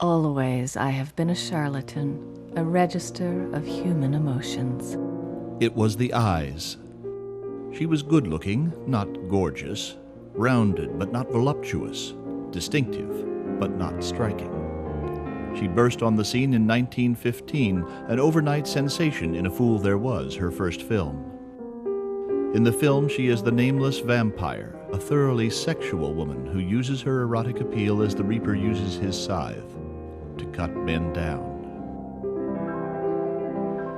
Always I have been a charlatan, a register of human emotions. It was the eyes. She was good-looking, not gorgeous, rounded but not voluptuous, distinctive but not striking. She burst on the scene in 1915, an overnight sensation in A Fool There Was, her first film. In the film, she is the nameless vampire, a thoroughly sexual woman who uses her erotic appeal as the reaper uses his scythe, to cut men down.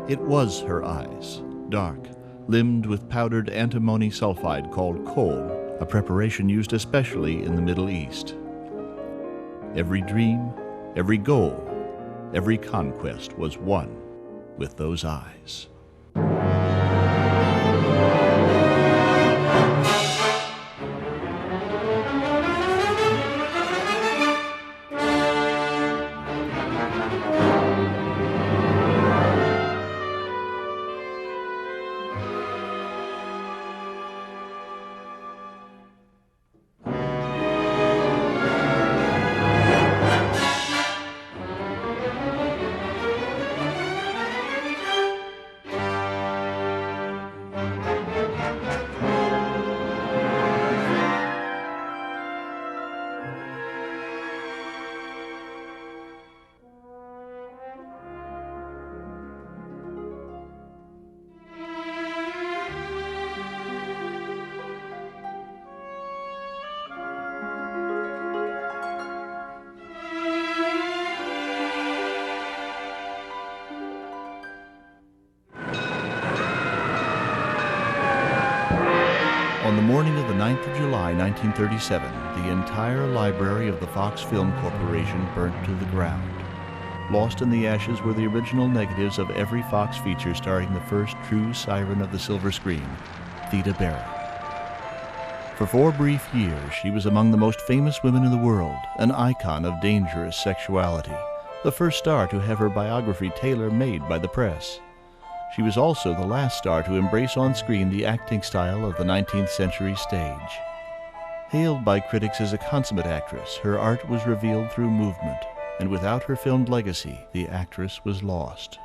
It was her eyes, dark, limned with powdered antimony sulfide called kohl, a preparation used especially in the Middle East. Every dream, every goal, every conquest was won with those eyes. On the morning of the 9th of July, 1937, the entire library of the Fox Film Corporation burnt to the ground. Lost in the ashes were the original negatives of every Fox feature starring the first true siren of the silver screen, Theda Bara. For 4 brief years, she was among the most famous women in the world, an icon of dangerous sexuality, the first star to have her biography tailor-made by the press. She was also the last star to embrace on screen the acting style of the 19th century stage. Hailed by critics as a consummate actress, her art was revealed through movement, and without her filmed legacy, the actress was lost.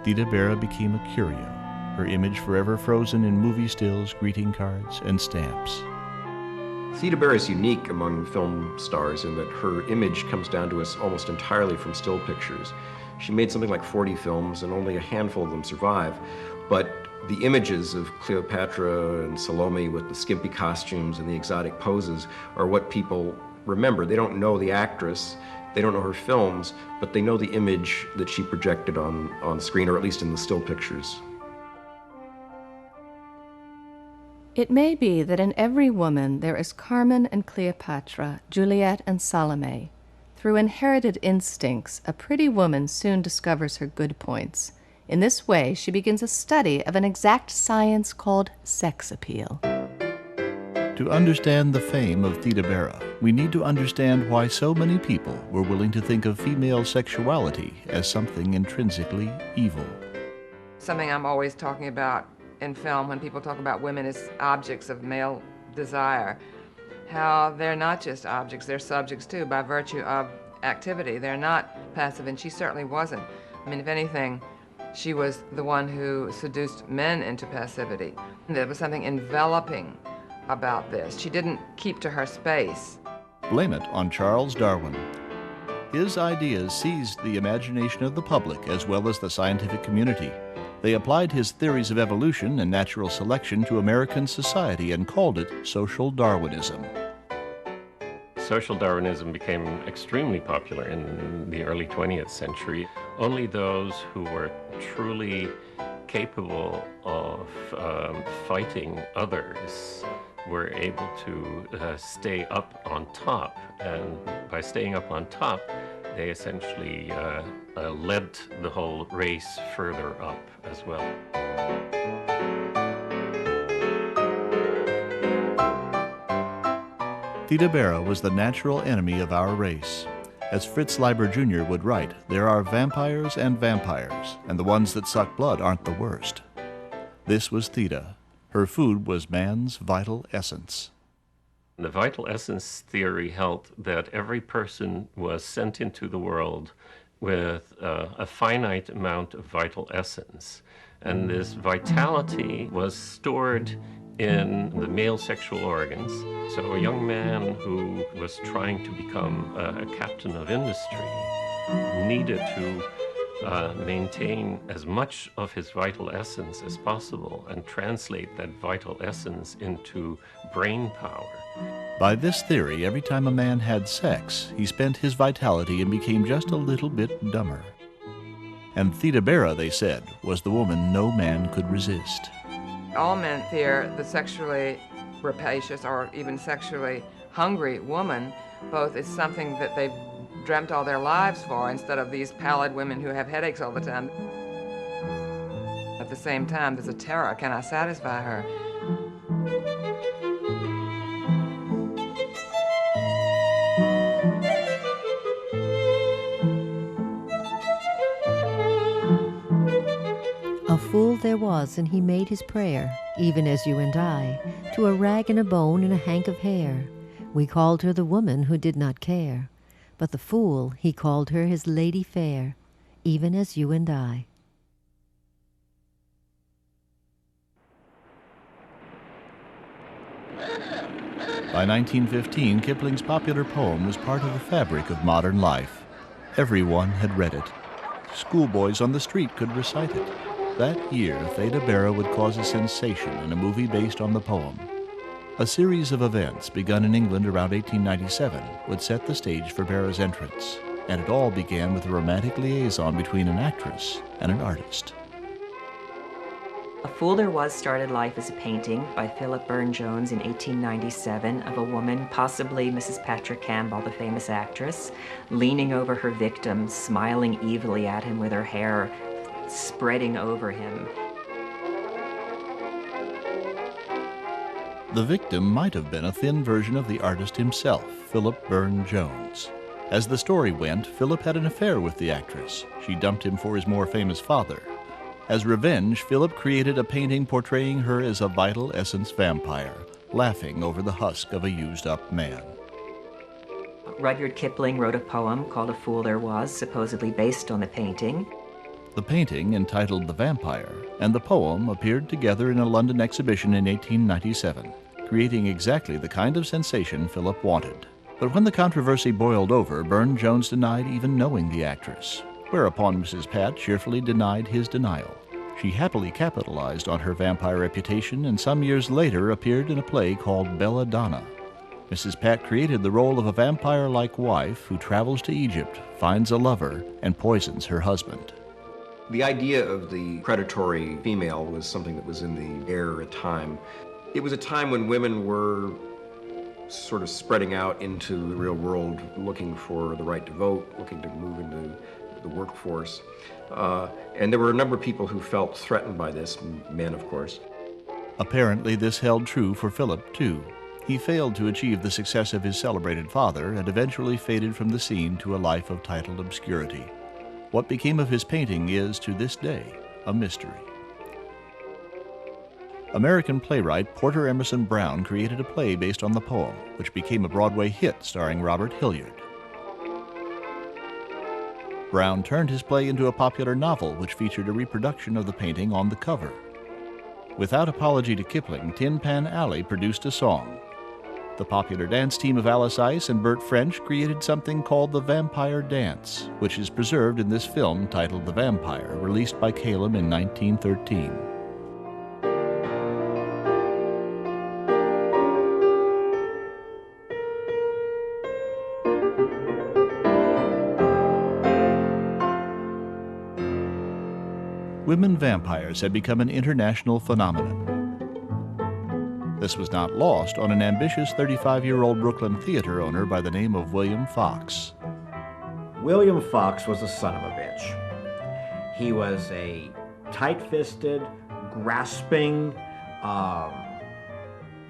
Theda Bara became a curio, her image forever frozen in movie stills, greeting cards, and stamps. Theda Bara is unique among film stars in that her image comes down to us almost entirely from still pictures. She made something like 40 films, and only a handful of them survive. But the images of Cleopatra and Salome with the skimpy costumes and the exotic poses are what people remember. They don't know the actress, they don't know her films, but they know the image that she projected on screen, or at least in the still pictures. It may be that in every woman there is Carmen and Cleopatra, Juliet and Salome. Through inherited instincts, a pretty woman soon discovers her good points. In this way, she begins a study of an exact science called sex appeal. To understand the fame of Theda Bara, we need to understand why so many people were willing to think of female sexuality as something intrinsically evil. Something I'm always talking about in film when people talk about women as objects of male desire. How they're not just objects, they're subjects too, by virtue of activity. They're not passive, and she certainly wasn't. I mean, if anything, she was the one who seduced men into passivity. There was something enveloping about this. She didn't keep to her space. Blame it on Charles Darwin. His ideas seized the imagination of the public as well as the scientific community. They applied his theories of evolution and natural selection to American society and called it social Darwinism. Social Darwinism became extremely popular in the early 20th century. Only those who were truly capable of fighting others were able to stay up on top. And by staying up on top, they essentially led the whole race further up as well. Theda Bara was the natural enemy of our race. As Fritz Leiber Jr. would write, there are vampires, and the ones that suck blood aren't the worst. This was Theda. Her food was man's vital essence. The vital essence theory held that every person was sent into the world with a finite amount of vital essence. And this vitality was stored in the male sexual organs. So a young man who was trying to become a captain of industry needed to maintain as much of his vital essence as possible and translate that vital essence into brain power. By this theory, every time a man had sex, he spent his vitality and became just a little bit dumber. And Theda Bara, they said, was the woman no man could resist. All men fear the sexually rapacious or even sexually hungry woman. Both is something that they've dreamt all their lives for, instead of these pallid women who have headaches all the time. At the same time, there's a terror. Can I satisfy her? A fool there was, and he made his prayer, even as you and I, to a rag and a bone and a hank of hair. We called her the woman who did not care, but the fool, he called her his lady fair, even as you and I. By 1915, Kipling's popular poem was part of the fabric of modern life. Everyone had read it. Schoolboys on the street could recite it. That year, Theda Bara would cause a sensation in a movie based on the poem. A series of events begun in England around 1897 would set the stage for Bara's entrance, and it all began with a romantic liaison between an actress and an artist. A Fool There Was started life as a painting by Philip Burne-Jones in 1897 of a woman, possibly Mrs. Patrick Campbell, the famous actress, leaning over her victim, smiling evilly at him with her hair spreading over him. The victim might have been a thin version of the artist himself, Philip Burne-Jones. As the story went, Philip had an affair with the actress. She dumped him for his more famous father. As revenge, Philip created a painting portraying her as a vital essence vampire, laughing over the husk of a used-up man. Rudyard Kipling wrote a poem called A Fool There Was, supposedly based on the painting. The painting, entitled The Vampire, and the poem appeared together in a London exhibition in 1897, creating exactly the kind of sensation Philip wanted. But when the controversy boiled over, Burne-Jones denied even knowing the actress, whereupon Mrs. Pat cheerfully denied his denial. She happily capitalized on her vampire reputation and some years later appeared in a play called Belladonna. Mrs. Pat created the role of a vampire-like wife who travels to Egypt, finds a lover, and poisons her husband. The idea of the predatory female was something that was in the air at the time. It was a time when women were sort of spreading out into the real world, looking for the right to vote, looking to move into the workforce. And there were a number of people who felt threatened by this, men, of course. Apparently this held true for Philip, too. He failed to achieve the success of his celebrated father and eventually faded from the scene to a life of titled obscurity. What became of his painting is, to this day, a mystery. American playwright Porter Emerson Brown created a play based on the poem, which became a Broadway hit starring Robert Hilliard. Brown turned his play into a popular novel which featured a reproduction of the painting on the cover. Without apology to Kipling, Tin Pan Alley produced a song. The popular dance team of Alice Ice and Bert French created something called the Vampire Dance, which is preserved in this film titled The Vampire, released by Calum in 1913. Women vampires had become an international phenomenon. This was not lost on an ambitious 35-year-old Brooklyn theater owner by the name of William Fox. William Fox was a son of a bitch. He was a tight-fisted, grasping,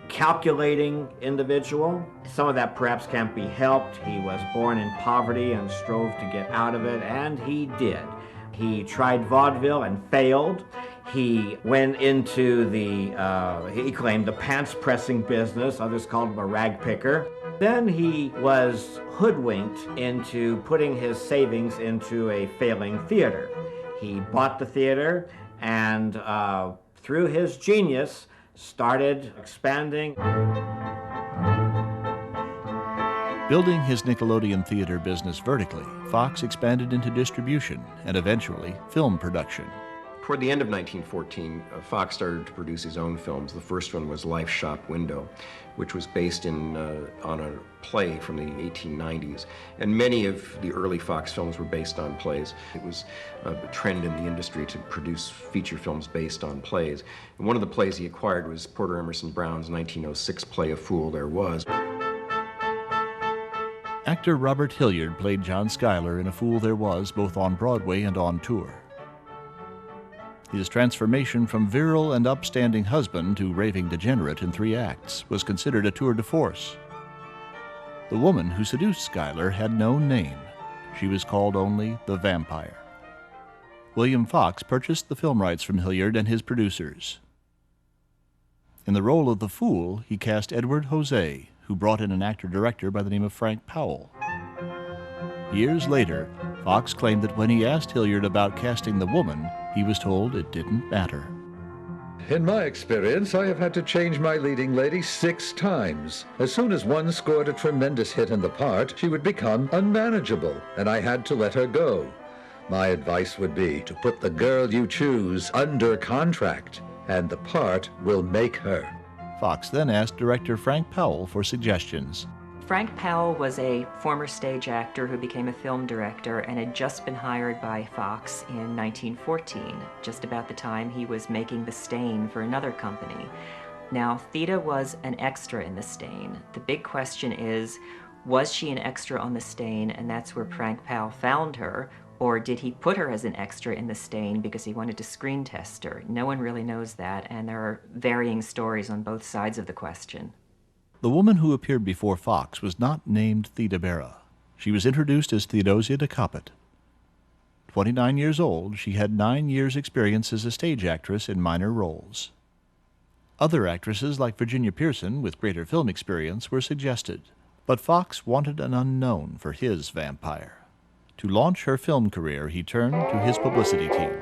calculating individual. Some of that perhaps can't be helped. He was born in poverty and strove to get out of it, and he did. He tried vaudeville and failed. He went into he claimed the pants pressing business, others called him a rag picker. Then he was hoodwinked into putting his savings into a failing theater. He bought the theater and through his genius started expanding. Building his Nickelodeon theater business vertically, Fox expanded into distribution and eventually film production. Toward the end of 1914, Fox started to produce his own films. The first one was Life Shop Window, which was based on a play from the 1890s. And many of the early Fox films were based on plays. It was a trend in the industry to produce feature films based on plays. And one of the plays he acquired was Porter Emerson Brown's 1906 play, A Fool There Was. Actor Robert Hilliard played John Schuyler in A Fool There Was, both on Broadway and on tour. His transformation from virile and upstanding husband to raving degenerate in 3 acts was considered a tour de force. The woman who seduced Schuyler had no name. She was called only the Vampire. William Fox purchased the film rights from Hilliard and his producers. In the role of the Fool, he cast Edward Jose, who brought in an actor-director by the name of Frank Powell. Years later, Fox claimed that when he asked Hilliard about casting the woman, he was told it didn't matter. In my experience, I have had to change my leading lady 6 times. As soon as one scored a tremendous hit in the part, she would become unmanageable, and I had to let her go. My advice would be to put the girl you choose under contract, and the part will make her. Fox then asked director Frank Powell for suggestions. Frank Powell was a former stage actor who became a film director and had just been hired by Fox in 1914, just about the time he was making The Stain for another company. Now, Theda was an extra in The Stain. The big question is, was she an extra on The Stain, and that's where Frank Powell found her, or did he put her as an extra in The Stain because he wanted to screen test her? No one really knows that, and there are varying stories on both sides of the question. The woman who appeared before Fox was not named Theda Bara. She was introduced as Theodosia de Coppet. 29 years old, she had 9 years' experience as a stage actress in minor roles. Other actresses like Virginia Pearson, with greater film experience, were suggested, but Fox wanted an unknown for his vampire. To launch her film career, he turned to his publicity team.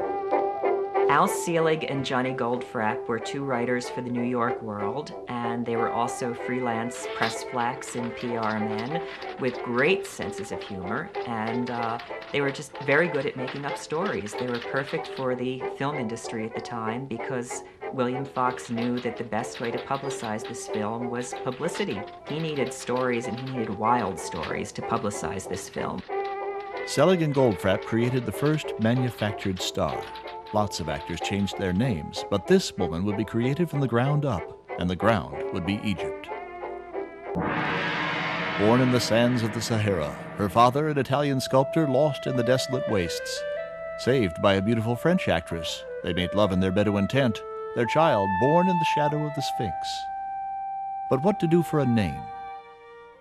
Al Selig and Johnny Goldfrapp were 2 writers for the New York World, and they were also freelance press flacks and PR men with great senses of humor, and they were just very good at making up stories. They were perfect for the film industry at the time because William Fox knew that the best way to publicize this film was publicity. He needed stories, and he needed wild stories to publicize this film. Selig and Goldfrapp created the first manufactured star. Lots of actors changed their names, but this woman would be created from the ground up, and the ground would be Egypt. Born in the sands of the Sahara, her father, an Italian sculptor, lost in the desolate wastes. Saved by a beautiful French actress, they made love in their Bedouin tent, their child born in the shadow of the Sphinx. But what to do for a name?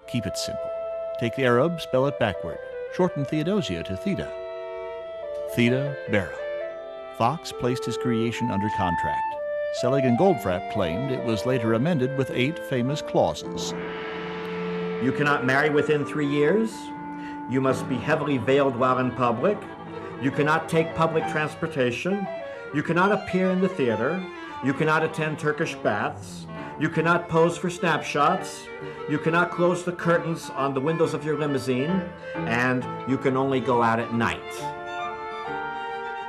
Keep it simple. Take the Arab, spell it backward. Shorten Theodosia to Theda. Theda Bara. Fox placed his creation under contract. Selig and Goldfrapp claimed it was later amended with 8 famous clauses. You cannot marry within 3 years. You must be heavily veiled while in public. You cannot take public transportation. You cannot appear in the theater. You cannot attend Turkish baths. You cannot pose for snapshots. You cannot close the curtains on the windows of your limousine. And you can only go out at night.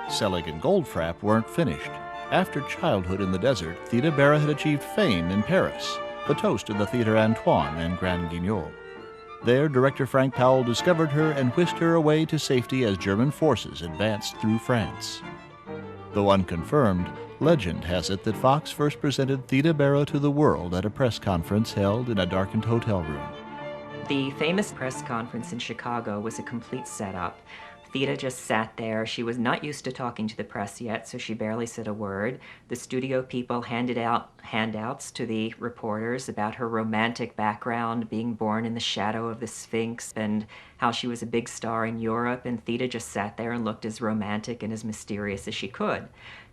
Selig and Goldfrapp weren't finished. After childhood in the desert, Theda Bara had achieved fame in Paris, the toast of the Theatre Antoine and Grand Guignol. There, director Frank Powell discovered her and whisked her away to safety as German forces advanced through France. Though unconfirmed, legend has it that Fox first presented Theda Bara to the world at a press conference held in a darkened hotel room. The famous press conference in Chicago was a complete setup. Theda just sat there. She was not used to talking to the press yet, so she barely said a word. The studio people handed out handouts to the reporters about her romantic background, being born in the shadow of the Sphinx, and how she was a big star in Europe, and Theda just sat there and looked as romantic and as mysterious as she could.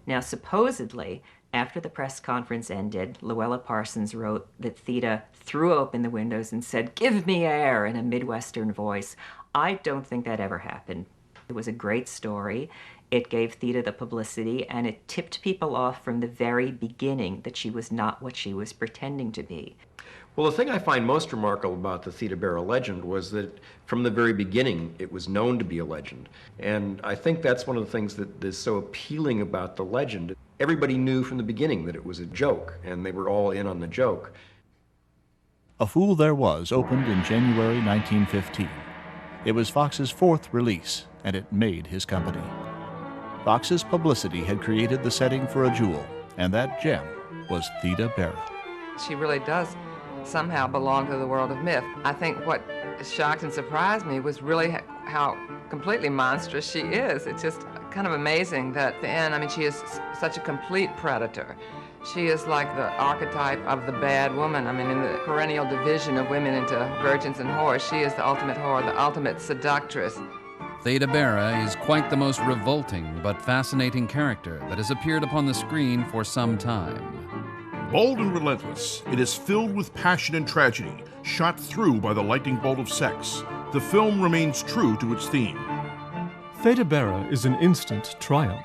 Now, supposedly, after the press conference ended, Luella Parsons wrote that Theda threw open the windows and said, "Give me air," in a Midwestern voice. I don't think that ever happened. It was a great story. It gave Theda the publicity, and it tipped people off from the very beginning that she was not what she was pretending to be. Well, the thing I find most remarkable about the Theda Bara legend was that from the very beginning, it was known to be a legend. And I think that's one of the things that is so appealing about the legend. Everybody knew from the beginning that it was a joke, and they were all in on the joke. A Fool There Was opened in January 1915. It was Fox's fourth release, and it made his company. Fox's publicity had created the setting for a jewel, and that gem was Theda Bara. She really does somehow belong to the world of myth. I think what shocked and surprised me was really how completely monstrous she is. It's just kind of amazing that at the end, I mean, she is such a complete predator. She is like the archetype of the bad woman. I mean, in the perennial division of women into virgins and whores, she is the ultimate whore, the ultimate seductress. Theda Bara is quite the most revolting but fascinating character that has appeared upon the screen for some time. Bold and relentless, it is filled with passion and tragedy, shot through by the lightning bolt of sex. The film remains true to its theme. Theda Bara is an instant triumph.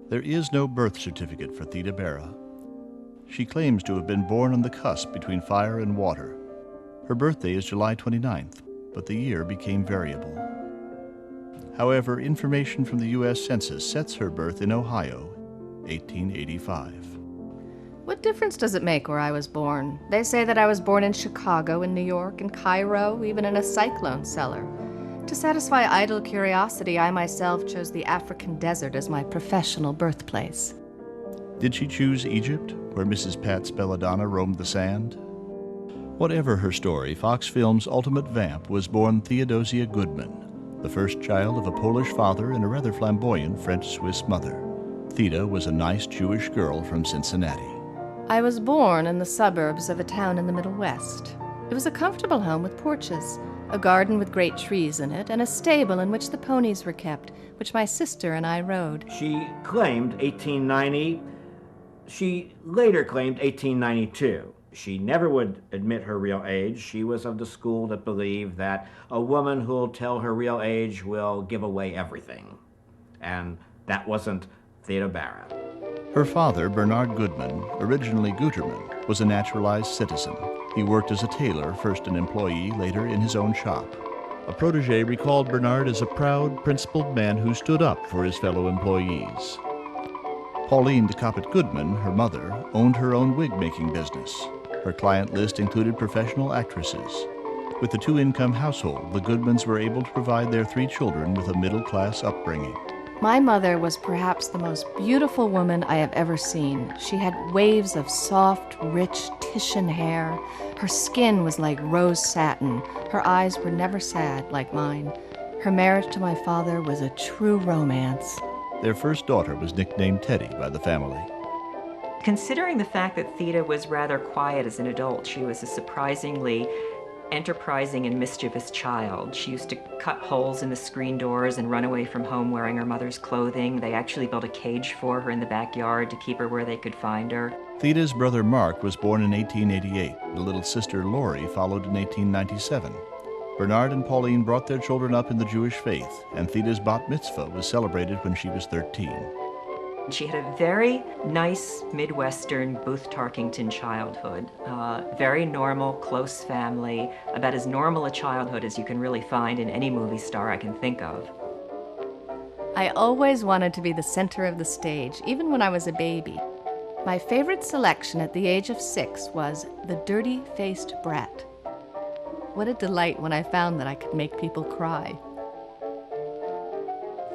There is no birth certificate for Theda Bara. She claims to have been born on the cusp between fire and water. Her birthday is July 29th, but the year became variable. However, information from the U.S. Census sets her birth in Ohio, 1885. What difference does it make where I was born? They say that I was born in Chicago, in New York, in Cairo, even in a cyclone cellar. To satisfy idle curiosity, I myself chose the African desert as my professional birthplace. Did she choose Egypt, where Mrs. Pat's belladonna roamed the sand? Whatever her story, Fox Films' ultimate vamp was born Theodosia Goodman, the first child of a Polish father and a rather flamboyant French-Swiss mother. Theda was a nice Jewish girl from Cincinnati. I was born in the suburbs of a town in the Middle West. It was a comfortable home with porches, a garden with great trees in it, and a stable in which the ponies were kept, which my sister and I rode. She claimed 1890. She later claimed 1892. She never would admit her real age. She was of the school that believed that a woman who'll tell her real age will give away everything. And that wasn't Theda Bara. Her father, Bernard Goodman, originally Guterman, was a naturalized citizen. He worked as a tailor, first an employee, later in his own shop. A protege recalled Bernard as a proud, principled man who stood up for his fellow employees. Pauline DeCoppet Goodman, her mother, owned her own wig-making business. Her client list included professional actresses. With the two-income household, the Goodmans were able to provide their 3 children with a middle-class upbringing. My mother was perhaps the most beautiful woman I have ever seen. She had waves of soft, rich Titian hair. Her skin was like rose satin. Her eyes were never sad like mine. Her marriage to my father was a true romance. Their first daughter was nicknamed Teddy by the family. Considering the fact that Theda was rather quiet as an adult, she was a surprisingly enterprising and mischievous child. She used to cut holes in the screen doors and run away from home wearing her mother's clothing. They actually built a cage for her in the backyard to keep her where they could find her. Theda's brother Mark was born in 1888. The little sister Lori followed in 1897. Bernard and Pauline brought their children up in the Jewish faith, and Theda's bat mitzvah was celebrated when she was 13. She had a very nice Midwestern Booth Tarkington childhood. Very normal, close family, about as normal a childhood as you can really find in any movie star I can think of. I always wanted to be the center of the stage, even when I was a baby. My favorite selection at the age of 6 was The Dirty-Faced Brat. What a delight when I found that I could make people cry.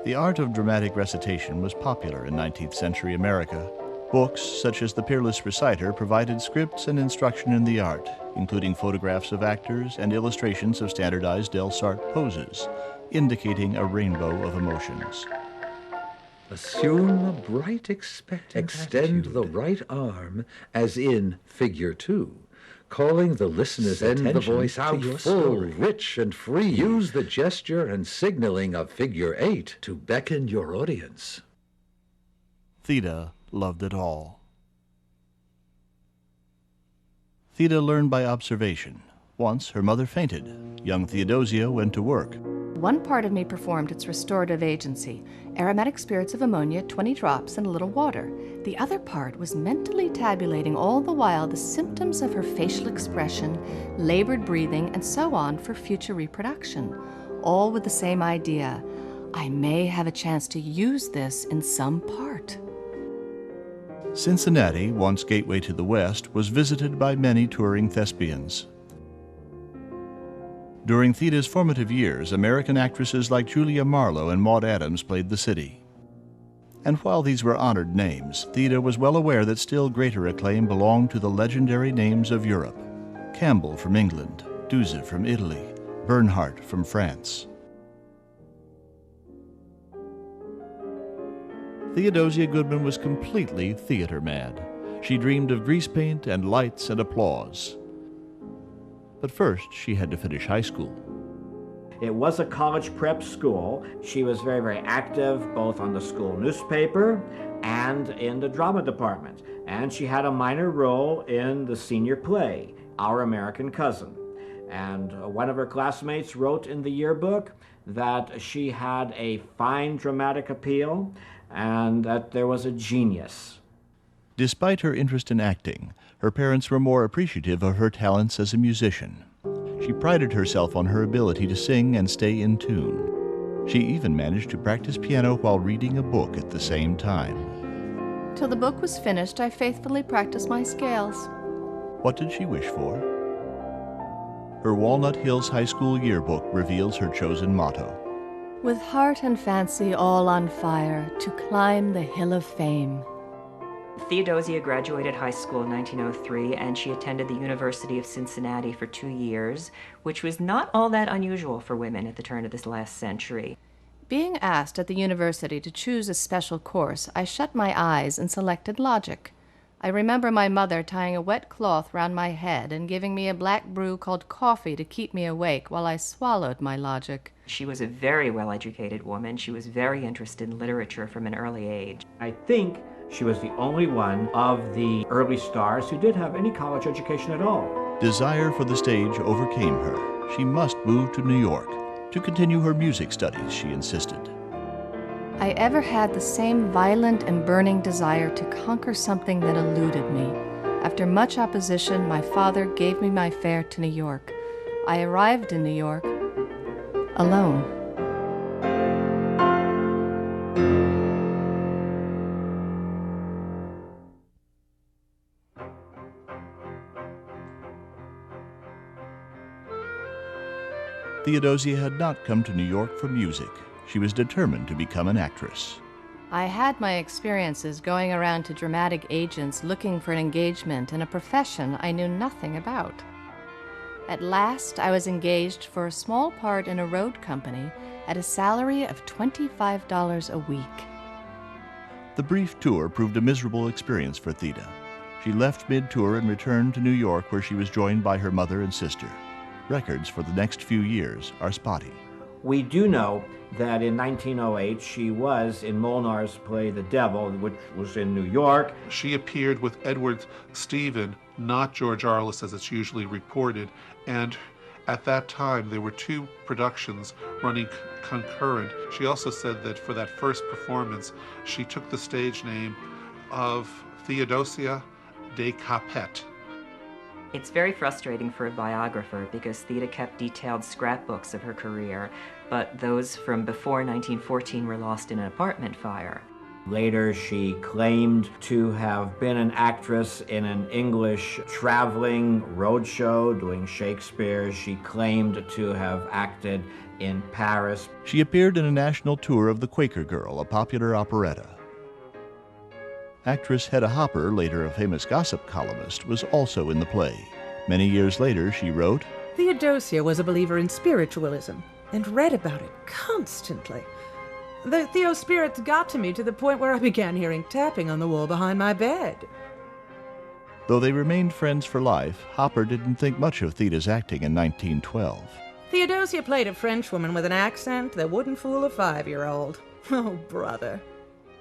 The art of dramatic recitation was popular in 19th century America. Books, such as The Peerless Reciter, provided scripts and instruction in the art, including photographs of actors and illustrations of standardized Delsarte poses, indicating a rainbow of emotions. Assume a bright expectant Extend the right arm, as in Figure 2, calling the listener's attention the voice out to your full, story. Rich, and free. Use the gesture and signaling of Figure 8 to beckon your audience. Theda loved it all. Theda learned by observation. Once her mother fainted. Young Theodosia went to work. One part of me performed its restorative agency, aromatic spirits of ammonia, 20 drops, and a little water. The other part was mentally tabulating all the while the symptoms of her facial expression, labored breathing, and so on for future reproduction, all with the same idea. I may have a chance to use this in some part. Cincinnati, once gateway to the West, was visited by many touring thespians. During Theda's formative years, American actresses like Julia Marlowe and Maud Adams played the city. And while these were honored names, Theda was well aware that still greater acclaim belonged to the legendary names of Europe. Campbell from England, Duze from Italy, Bernhardt from France. Theodosia Goodman was completely theater mad. She dreamed of grease paint and lights and applause. But first, she had to finish high school. It was a college prep school. She was very, very active both on the school newspaper and in the drama department. And she had a minor role in the senior play, Our American Cousin. And one of her classmates wrote in the yearbook that she had a fine dramatic appeal and that there was a genius. Despite her interest in acting, her parents were more appreciative of her talents as a musician. She prided herself on her ability to sing and stay in tune. She even managed to practice piano while reading a book at the same time. Till the book was finished, I faithfully practiced my scales. What did she wish for? Her Walnut Hills High School yearbook reveals her chosen motto. With heart and fancy all on fire, to climb the hill of fame. Theodosia graduated high school in 1903, and she attended the University of Cincinnati for 2 years, which was not all that unusual for women at the turn of this last century. Being asked at the university to choose a special course, I shut my eyes and selected logic. I remember my mother tying a wet cloth round my head and giving me a black brew called coffee to keep me awake while I swallowed my logic. She was a very well-educated woman. She was very interested in literature from an early age. I think she was the only one of the early stars who did have any college education at all. Desire for the stage overcame her. She must move to New York. To continue her music studies, she insisted. I ever had the same violent and burning desire to conquer something that eluded me. After much opposition, my father gave me my fare to New York. I arrived in New York alone. Theodosia had not come to New York for music. She was determined to become an actress. I had my experiences going around to dramatic agents looking for an engagement in a profession I knew nothing about. At last, I was engaged for a small part in a road company at a salary of $25 a week. The brief tour proved a miserable experience for Theda. She left mid-tour and returned to New York, where she was joined by her mother and sister. Records for the next few years are spotty. We do know that in 1908 she was in Molnar's play The Devil, which was in New York. She appeared with Edward Stephen, not George Arliss as it's usually reported, and at that time there were 2 productions running concurrent. She also said that for that first performance she took the stage name of Theodosia de Capet. It's very frustrating for a biographer because Theda kept detailed scrapbooks of her career, but those from before 1914 were lost in an apartment fire. Later, she claimed to have been an actress in an English traveling roadshow doing Shakespeare. She claimed to have acted in Paris. She appeared in a national tour of The Quaker Girl, a popular operetta. Actress Hedda Hopper, later a famous gossip columnist, was also in the play. Many years later, she wrote, Theodosia was a believer in spiritualism and read about it constantly. The Theo spirits got to me to the point where I began hearing tapping on the wall behind my bed. Though they remained friends for life, Hopper didn't think much of Theda's acting in 1912. Theodosia played a Frenchwoman with an accent that wouldn't fool a 5-year-old. Oh, brother.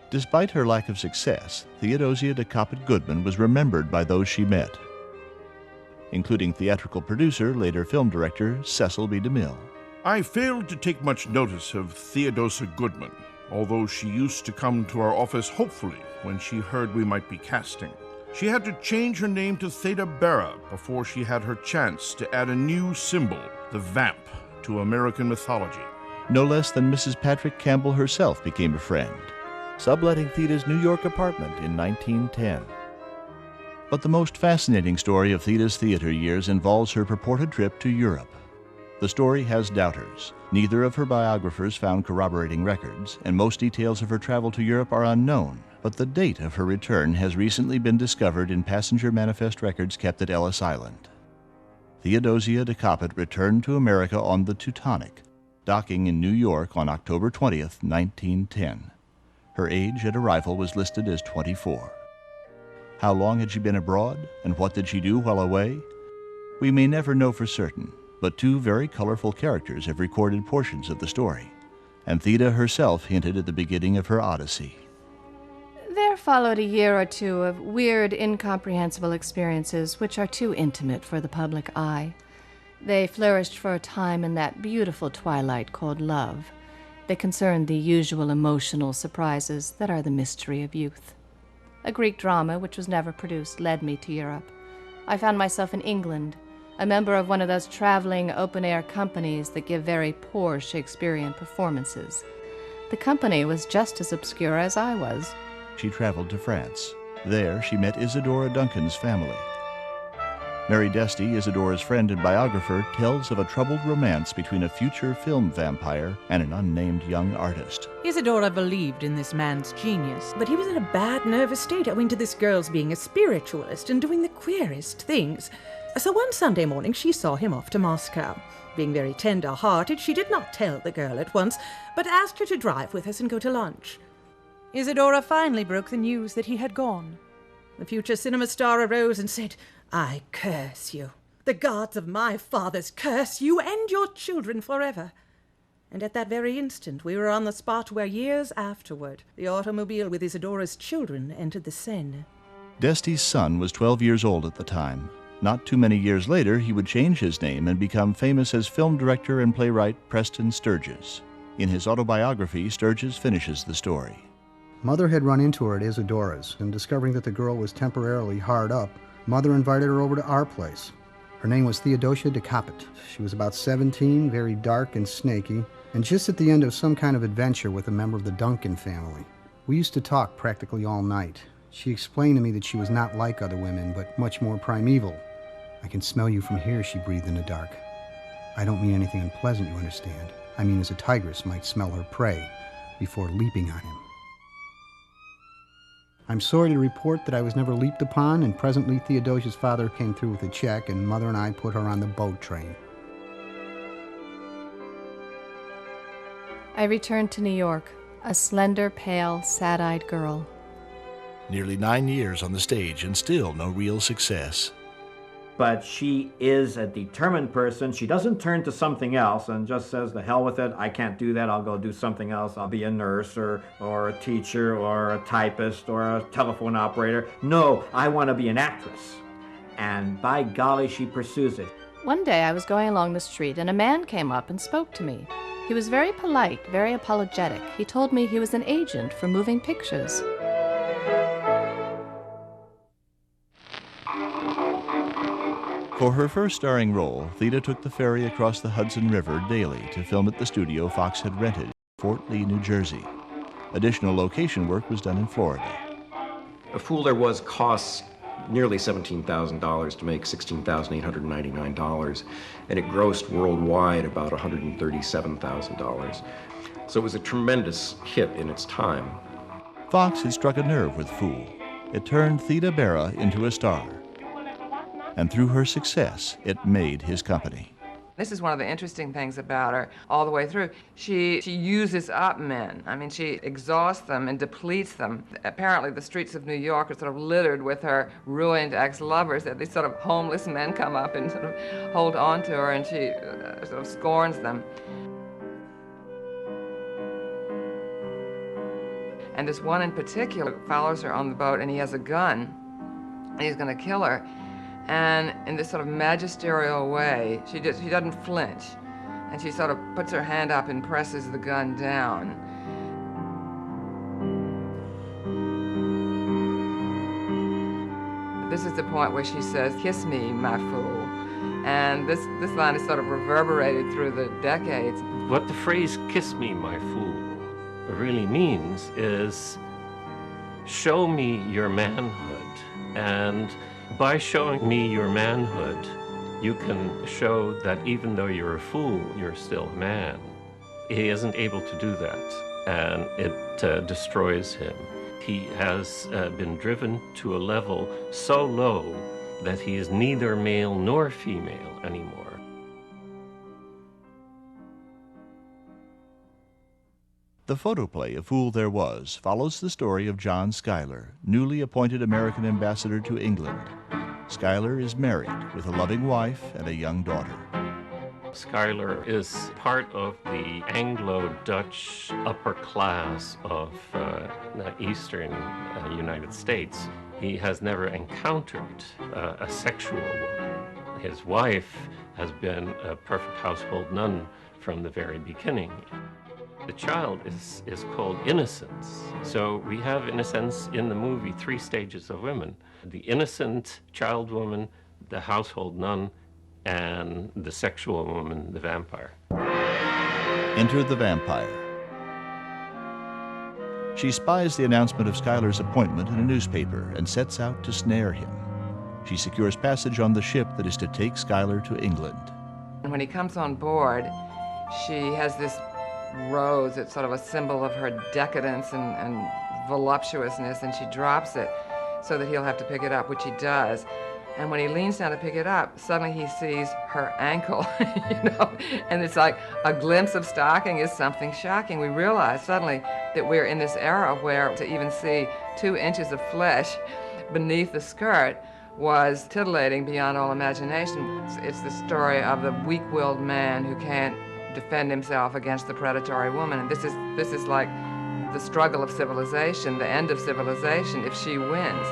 Despite her lack of success, Theodosia de Coppet-Goodman was remembered by those she met, including theatrical producer, later film director, Cecil B. DeMille. I failed to take much notice of Theodosia Goodman, although she used to come to our office hopefully when she heard we might be casting. She had to change her name to Theda Bara before she had her chance to add a new symbol, the vamp, to American mythology. No less than Mrs. Patrick Campbell herself became a friend, subletting Theda's New York apartment in 1910. But the most fascinating story of Theda's theater years involves her purported trip to Europe. The story has doubters. Neither of her biographers found corroborating records, and most details of her travel to Europe are unknown. But the date of her return has recently been discovered in passenger manifest records kept at Ellis Island. Theodosia de Coppet returned to America on the Teutonic, docking in New York on October 20th, 1910. Her age at arrival was listed as 24. How long had she been abroad, and what did she do while away? We may never know for certain, but two very colorful characters have recorded portions of the story, and Theda herself hinted at the beginning of her odyssey. There followed a year or two of weird, incomprehensible experiences which are too intimate for the public eye. They flourished for a time in that beautiful twilight called love. They concerned the usual emotional surprises that are the mystery of youth. A Greek drama, which was never produced, led me to Europe. I found myself in England, a member of one of those traveling open-air companies that give very poor Shakespearean performances. The company was just as obscure as I was. She traveled to France. There, she met Isadora Duncan's family. Mary Desty, Isadora's friend and biographer, tells of a troubled romance between a future film vampire and an unnamed young artist. Isadora believed in this man's genius, but he was in a bad nervous state owing to this girl's being a spiritualist and doing the queerest things. So one Sunday morning she saw him off to Moscow. Being very tender-hearted, she did not tell the girl at once, but asked her to drive with us and go to lunch. Isadora finally broke the news that he had gone. The future cinema star arose and said, "I curse you. The gods of my fathers curse you and your children forever." And at that very instant, we were on the spot where, years afterward, the automobile with Isadora's children entered the Seine. Desty's son was 12 years old at the time. Not too many years later, he would change his name and become famous as film director and playwright Preston Sturges. In his autobiography, Sturges finishes the story. Mother had run into her at Isadora's, and discovering that the girl was temporarily hard up, Mother invited her over to our place. Her name was Theodosia de Coppet. She was about 17, very dark and snaky, and just at the end of some kind of adventure with a member of the Duncan family. We used to talk practically all night. She explained to me that she was not like other women, but much more primeval. "I can smell you from here," she breathed in the dark. "I don't mean anything unpleasant, you understand. I mean as a tigress might smell her prey before leaping on him." I'm sorry to report that I was never leaped upon, and presently Theodosia's father came through with a check, and Mother and I put her on the boat train. I returned to New York, a slender, pale, sad-eyed girl. Nearly 9 years on the stage and still no real success. But she is a determined person. She doesn't turn to something else and just says, "The hell with it, I can't do that, I'll go do something else. I'll be a nurse or a teacher or a typist or a telephone operator." No, I want to be an actress. And by golly, she pursues it. One day I was going along the street and a man came up and spoke to me. He was very polite, very apologetic. He told me he was an agent for moving pictures. For her first starring role, Theda took the ferry across the Hudson River daily to film at the studio Fox had rented in Fort Lee, New Jersey. Additional location work was done in Florida. A Fool There Was costs nearly $17,000 to make $16,899, and it grossed worldwide about $137,000. So it was a tremendous hit in its time. Fox had struck a nerve with Fool. It turned Theda Bara into a star. And through her success, it made his company. This is one of the interesting things about her all the way through. She uses up men. I mean, she exhausts them and depletes them. Apparently, the streets of New York are sort of littered with her ruined ex-lovers. These sort of homeless men come up and sort of hold on to her, and she sort of scorns them. And this one in particular follows her on the boat, and he has a gun, and he's going to kill her. And in this sort of magisterial way, she doesn't flinch, and she sort of puts her hand up and presses the gun down. This is the point where she says, "Kiss me, my fool." And this line is sort of reverberated through the decades. What the phrase "kiss me, my fool" really means is, show me your manhood, and by showing me your manhood, you can show that even though you're a fool, you're still a man. He isn't able to do that, and it destroys him. He has been driven to a level so low that he is neither male nor female anymore. The photoplay, A Fool There Was, follows the story of John Schuyler, newly appointed American ambassador to England. Schuyler is married with a loving wife and a young daughter. Schuyler is part of the Anglo-Dutch upper class of the eastern United States. He has never encountered a sexual woman. His wife has been a perfect household nun from the very beginning. The child is called Innocence. So we have, in a sense, in the movie, 3 stages of women: the innocent child woman, the household nun, and the sexual woman, the vampire. Enter the vampire. She spies the announcement of Schuyler's appointment in a newspaper and sets out to snare him. She secures passage on the ship that is to take Schuyler to England. And when he comes on board, she has this rose. It's sort of a symbol of her decadence and voluptuousness, and she drops it so that he'll have to pick it up, which he does. And when he leans down to pick it up, suddenly he sees her ankle, and it's like a glimpse of stocking is something shocking. We realize suddenly that we're in this era where to even see 2 inches of flesh beneath the skirt was titillating beyond all imagination. It's the story of the weak-willed man who can't defend himself against the predatory woman. And this is like the struggle of civilization, the end of civilization, if she wins.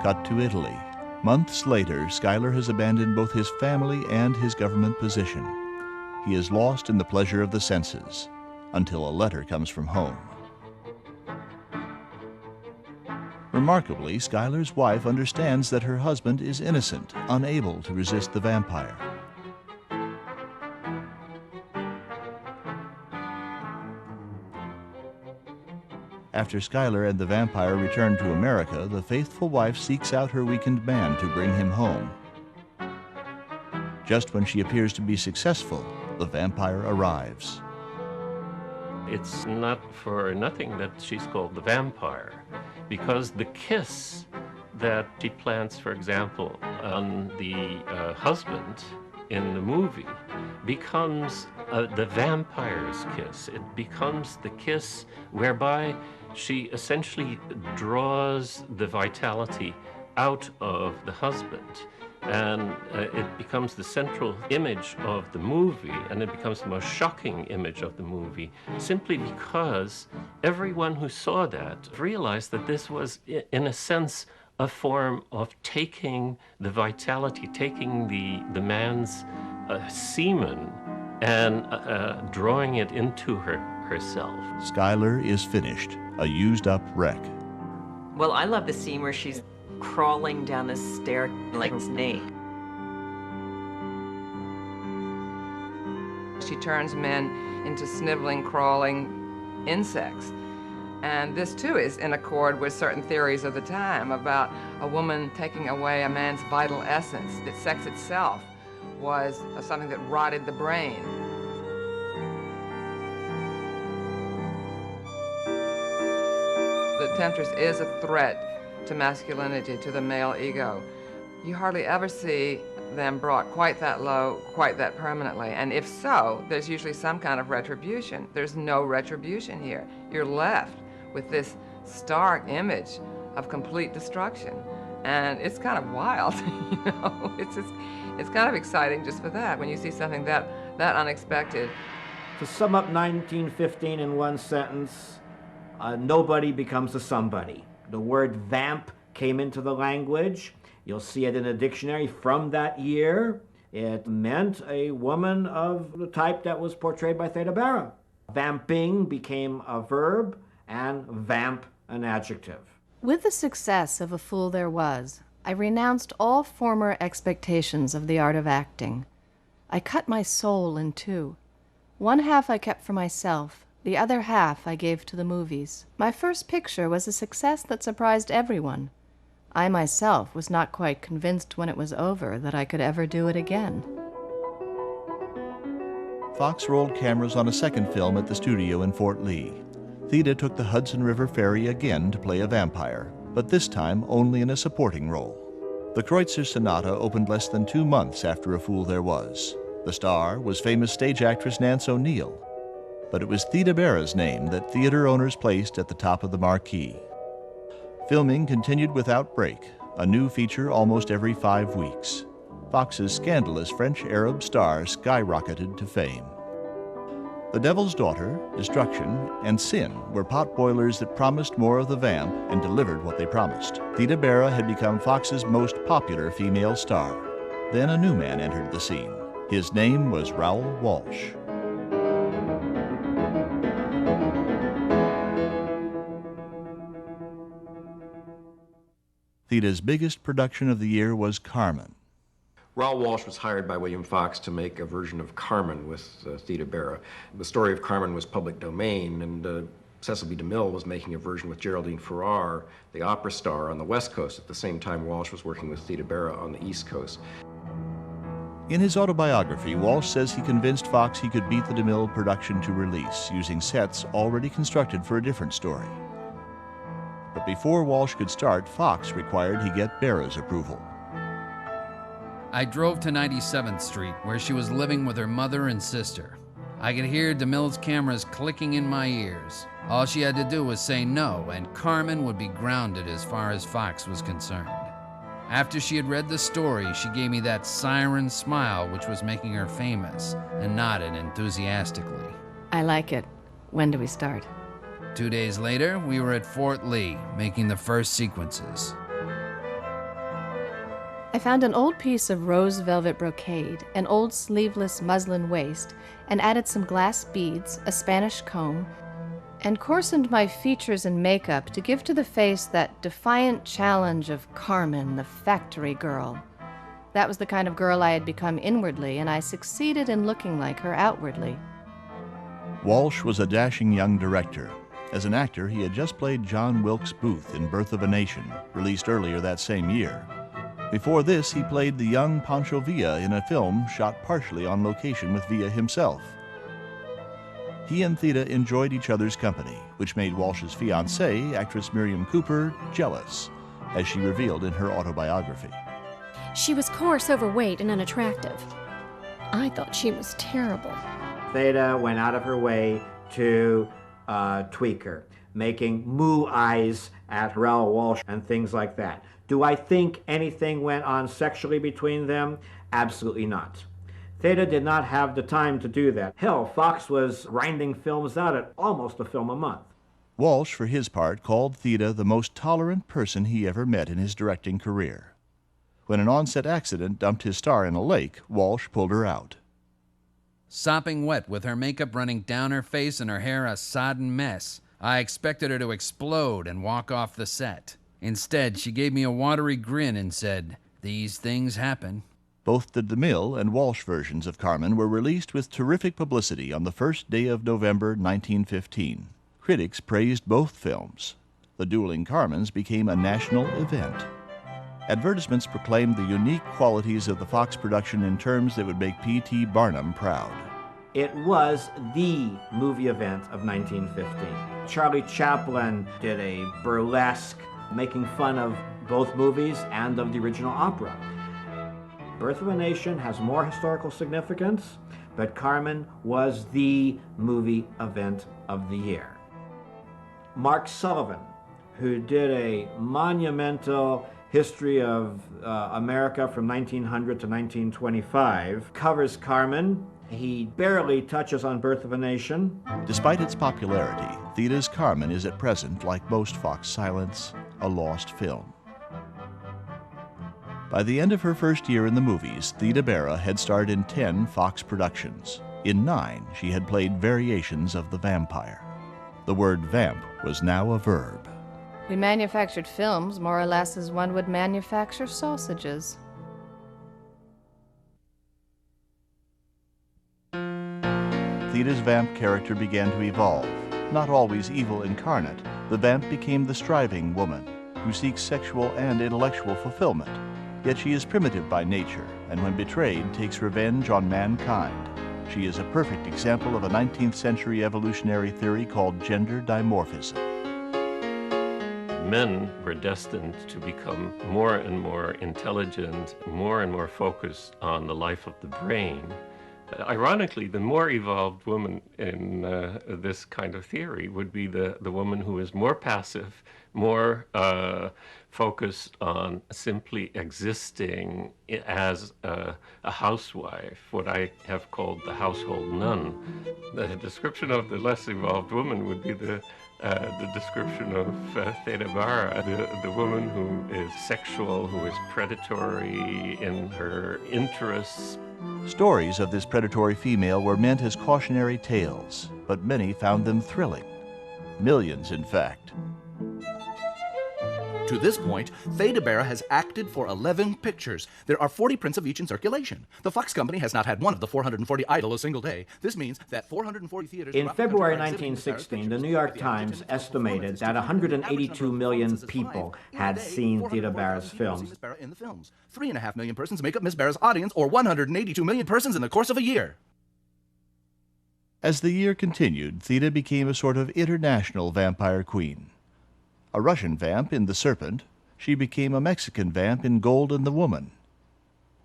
Cut to Italy. Months later, Schuyler has abandoned both his family and his government position. He is lost in the pleasure of the senses, until a letter comes from home. Remarkably, Schuyler's wife understands that her husband is innocent, unable to resist the vampire. After Schuyler and the vampire return to America, the faithful wife seeks out her weakened man to bring him home. Just when she appears to be successful, the vampire arrives. It's not for nothing that she's called the vampire, because the kiss that she plants, for example, on the husband in the movie becomes the vampire's kiss. It becomes the kiss whereby she essentially draws the vitality out of the husband. And it becomes the central image of the movie, and it becomes the most shocking image of the movie, simply because everyone who saw that realized that this was, in a sense, a form of taking the vitality, taking the man's semen and drawing it into herself. Schuyler is finished, a used-up wreck. Well, I love the scene where she's crawling down the stair like a snake. She turns men into sniveling, crawling insects. And this, too, is in accord with certain theories of the time about a woman taking away a man's vital essence, that sex itself was something that rotted the brain. temptress is a threat to masculinity, to the male ego. You hardly ever see them brought quite that low, quite that permanently. And if so, there's usually some kind of retribution. There's no retribution here. You're left with this stark image of complete destruction. And it's kind of wild, you know? It's kind of exciting just for that, when you see something that unexpected. To sum up 1915 in one sentence, nobody becomes a somebody. The word vamp came into the language. You'll see it in a dictionary from that year. It meant a woman of the type that was portrayed by Theda Bara. Vamping became a verb and vamp an adjective. With the success of A Fool There Was, I renounced all former expectations of the art of acting. I cut my soul in two. One half I kept for myself, the other half I gave to the movies. My first picture was a success that surprised everyone. I myself was not quite convinced when it was over that I could ever do it again. Fox rolled cameras on a second film at the studio in Fort Lee. Theda took the Hudson River Ferry again to play a vampire, but this time only in a supporting role. The Kreutzer Sonata opened less than 2 months after A Fool There Was. The star was famous stage actress Nance O'Neill, but it was Theda Bara's name that theater owners placed at the top of the marquee. Filming continued without break, a new feature almost every 5 weeks. Fox's scandalous French-Arab star skyrocketed to fame. The Devil's Daughter, Destruction, and Sin were potboilers that promised more of the vamp and delivered what they promised. Theda Bara had become Fox's most popular female star. Then a new man entered the scene. His name was Raoul Walsh. Theda's biggest production of the year was Carmen. Raoul Walsh was hired by William Fox to make a version of Carmen with Theda Bara. The story of Carmen was public domain, and Cecil B. DeMille was making a version with Geraldine Farrar, the opera star, on the West Coast. At the same time, Walsh was working with Theda Bara on the East Coast. In his autobiography, Walsh says he convinced Fox he could beat the DeMille production to release, using sets already constructed for a different story. But before Walsh could start, Fox required he get Bara's approval. I drove to 97th Street, where she was living with her mother and sister. I could hear DeMille's cameras clicking in my ears. All she had to do was say no, and Carmen would be grounded as far as Fox was concerned. After she had read the story, she gave me that siren smile which was making her famous, and nodded enthusiastically. I like it. When do we start? 2 days later, we were at Fort Lee, making the first sequences. I found an old piece of rose velvet brocade, an old sleeveless muslin waist, and added some glass beads, a Spanish comb, and coarsened my features and makeup to give to the face that defiant challenge of Carmen, the factory girl. That was the kind of girl I had become inwardly, and I succeeded in looking like her outwardly. Walsh was a dashing young director. As an actor, he had just played John Wilkes Booth in Birth of a Nation, released earlier that same year. Before this, he played the young Pancho Villa in a film shot partially on location with Villa himself. He and Theda enjoyed each other's company, which made Walsh's fiancée, actress Miriam Cooper, jealous, as she revealed in her autobiography. She was coarse, overweight, and unattractive. I thought she was terrible. Theda went out of her way to tweak her, making moo eyes at Raoul Walsh and things like that. Do I think anything went on sexually between them? Absolutely not. Theda did not have the time to do that. Hell, Fox was grinding films out at almost a film a month. Walsh, for his part, called Theda the most tolerant person he ever met in his directing career. When an on-set accident dumped his star in a lake, Walsh pulled her out. Sopping wet with her makeup running down her face and her hair a sodden mess, I expected her to explode and walk off the set. Instead, she gave me a watery grin and said, "These things happen." Both the DeMille and Walsh versions of Carmen were released with terrific publicity on the first day of November 1915. Critics praised both films. The dueling Carmens became a national event. Advertisements proclaimed the unique qualities of the Fox production in terms that would make P.T. Barnum proud. It was the movie event of 1915. Charlie Chaplin did a burlesque making fun of both movies and of the original opera. Birth of a Nation has more historical significance, but Carmen was the movie event of the year. Mark Sullivan, who did a monumental history of America from 1900 to 1925, covers Carmen. He barely touches on Birth of a Nation. Despite its popularity, Theda's Carmen is at present, like most Fox silents, a lost film. By the end of her first year in the movies, Theda Bara had starred in 10 Fox productions. In 9, she had played variations of the vampire. The word vamp was now a verb. We manufactured films more or less as one would manufacture sausages. Theda's vamp character began to evolve. Not always evil incarnate, the vamp became the striving woman who seeks sexual and intellectual fulfillment. Yet she is primitive by nature, and when betrayed, takes revenge on mankind. She is a perfect example of a 19th century evolutionary theory called gender dimorphism. Men were destined to become more and more intelligent, more and more focused on the life of the brain. Ironically, the more evolved woman in this kind of theory would be the woman who is more passive, more focused on simply existing as a housewife, what I have called the household nun. The description of the less evolved woman would be the description of Theda Bara, the woman who is sexual, who is predatory in her interests. Stories of this predatory female were meant as cautionary tales, but many found them thrilling. Millions, in fact. To this point, Theda Bara has acted for 11 pictures. There are 40 prints of each in circulation. The Fox company has not had one of the 440 idle a single day. This means that 440 theaters... In February 1916, the New York Times estimated that 182 million people had seen Theda Bara's films. In the films. 3.5 million persons make up Miss Bara's audience, or 182 million persons in the course of a year. As the year continued, Theda became a sort of international vampire queen. A Russian vamp in The Serpent, she became a Mexican vamp in Gold and the Woman,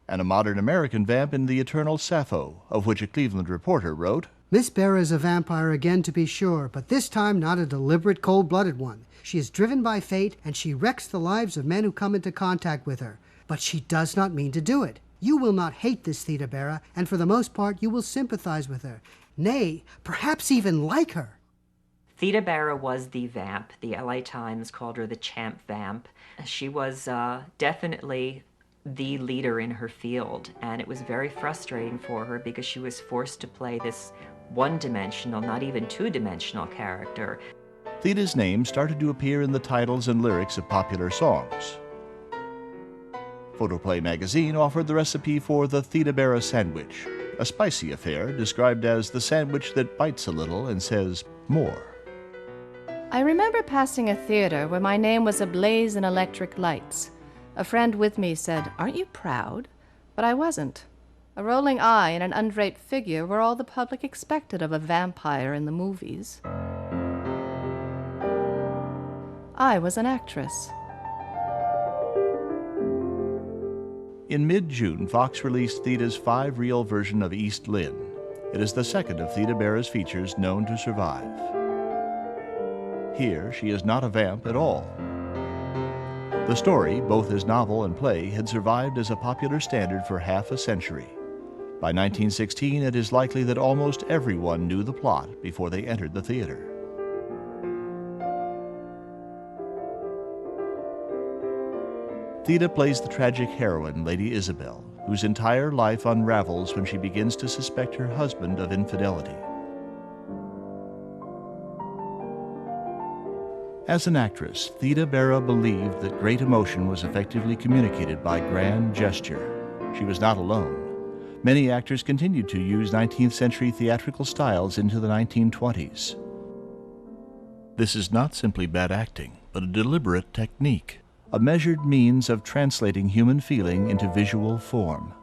and a modern American vamp in The Eternal Sappho, of which a Cleveland reporter wrote, Miss Bara is a vampire again, to be sure, but this time not a deliberate, cold-blooded one. She is driven by fate, and she wrecks the lives of men who come into contact with her. But she does not mean to do it. You will not hate this Theda Bara, and for the most part you will sympathize with her. Nay, perhaps even like her. Theda Bara was the vamp. The LA Times called her the champ vamp. She was definitely the leader in her field, and it was very frustrating for her because she was forced to play this one-dimensional, not even two-dimensional character. Theda's name started to appear in the titles and lyrics of popular songs. Photoplay magazine offered the recipe for the Theda Bara sandwich, a spicy affair described as the sandwich that bites a little and says more. I remember passing a theater where my name was ablaze in electric lights. A friend with me said, "Aren't you proud?" But I wasn't. A rolling eye and an undraped figure were all the public expected of a vampire in the movies. I was an actress. In mid-June, Fox released Theda's 5-reel version of East Lynne. It is the second of Theda Bara's features known to survive. Here, she is not a vamp at all. The story, both as novel and play, had survived as a popular standard for half a century. By 1916, it is likely that almost everyone knew the plot before they entered the theater. Theda plays the tragic heroine, Lady Isabel, whose entire life unravels when she begins to suspect her husband of infidelity. As an actress, Theda Bara believed that great emotion was effectively communicated by grand gesture. She was not alone. Many actors continued to use 19th century theatrical styles into the 1920s. This is not simply bad acting, but a deliberate technique, a measured means of translating human feeling into visual form.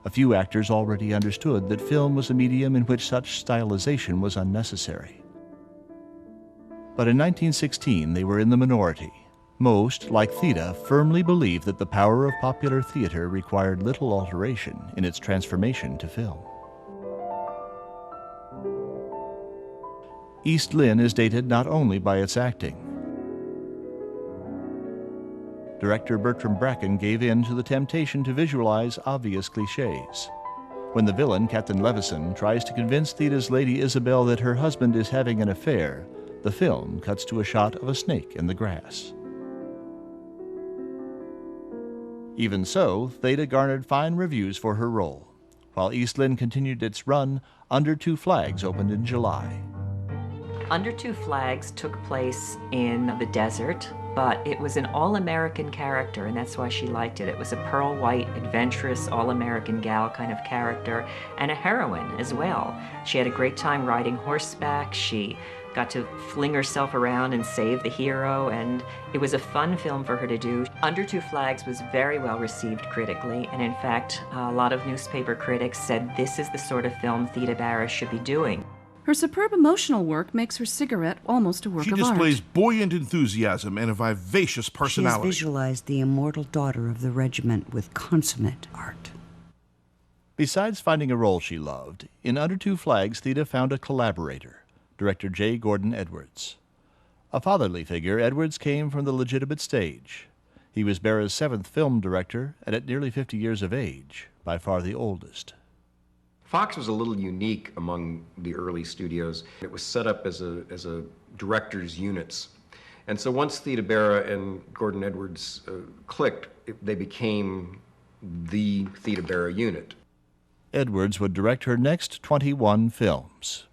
A few actors already understood that film was a medium in which such stylization was unnecessary. But in 1916, they were in the minority. Most, like Theda, firmly believed that the power of popular theater required little alteration in its transformation to film. East Lynne is dated not only by its acting. Director Bertram Bracken gave in to the temptation to visualize obvious cliches. When the villain, Captain Levison, tries to convince Theda's Lady Isabel that her husband is having an affair, the film cuts to a shot of a snake in the grass. Even so, Theda garnered fine reviews for her role. While East Lynne continued its run, Under Two Flags opened in July. Under Two Flags took place in the desert, but it was an all-American character, and that's why she liked it. It was a pearl white, adventurous, all-American gal kind of character, and a heroine as well. She had a great time riding horseback. She got to fling herself around and save the hero, and it was a fun film for her to do. Under Two Flags was very well received critically, and in fact, a lot of newspaper critics said this is the sort of film Theda Bara should be doing. Her superb emotional work makes her cigarette almost a work of art. She displays buoyant enthusiasm and a vivacious personality. She has visualized the immortal daughter of the regiment with consummate art. Besides finding a role she loved, in Under Two Flags, Theda found a collaborator, director J. Gordon Edwards. A fatherly figure, Edwards came from the legitimate stage. He was Bara's 7th film director, and at nearly 50 years of age, by far the oldest. Fox was a little unique among the early studios. It was set up as a director's units. And so once Theda Bara and Gordon Edwards clicked, they became the Theda Bara unit. Edwards would direct her next 21 films.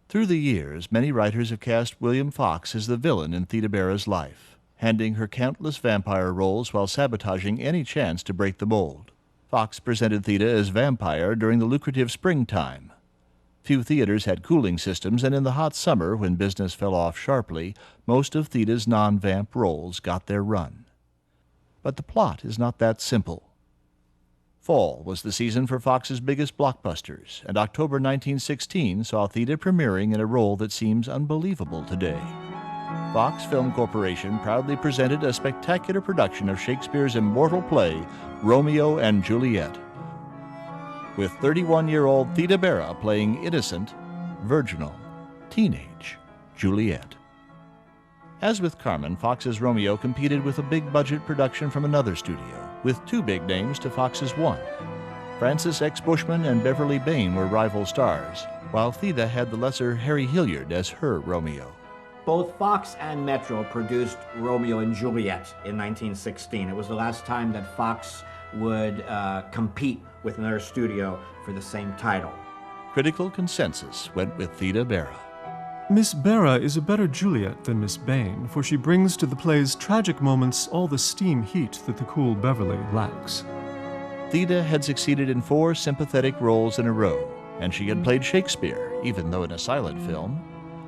Through the years, many writers have cast William Fox as the villain in Theda Bara's life, handing her countless vampire roles while sabotaging any chance to break the mold. Fox presented Theda as vampire during the lucrative springtime. Few theaters had cooling systems, and in the hot summer, when business fell off sharply, most of Theda's non-vamp roles got their run. But the plot is not that simple. Fall was the season for Fox's biggest blockbusters, and October 1916 saw Theda premiering in a role that seems unbelievable today. Fox Film Corporation proudly presented a spectacular production of Shakespeare's immortal play, Romeo and Juliet, with 31-year-old Theda Bara playing innocent, virginal, teenage Juliet. As with Carmen, Fox's Romeo competed with a big-budget production from another studio, with 2 big names to Fox's 1. Francis X. Bushman and Beverly Bain were rival stars, while Theda had the lesser Harry Hilliard as her Romeo. Both Fox and Metro produced Romeo and Juliet in 1916. It was the last time that Fox would compete with another studio for the same title. Critical consensus went with Theda Bara. Miss Bara is a better Juliet than Miss Bain, for she brings to the play's tragic moments all the steam heat that the cool Beverly lacks. Theda had succeeded in 4 sympathetic roles in a row, and she had played Shakespeare, even though in a silent film.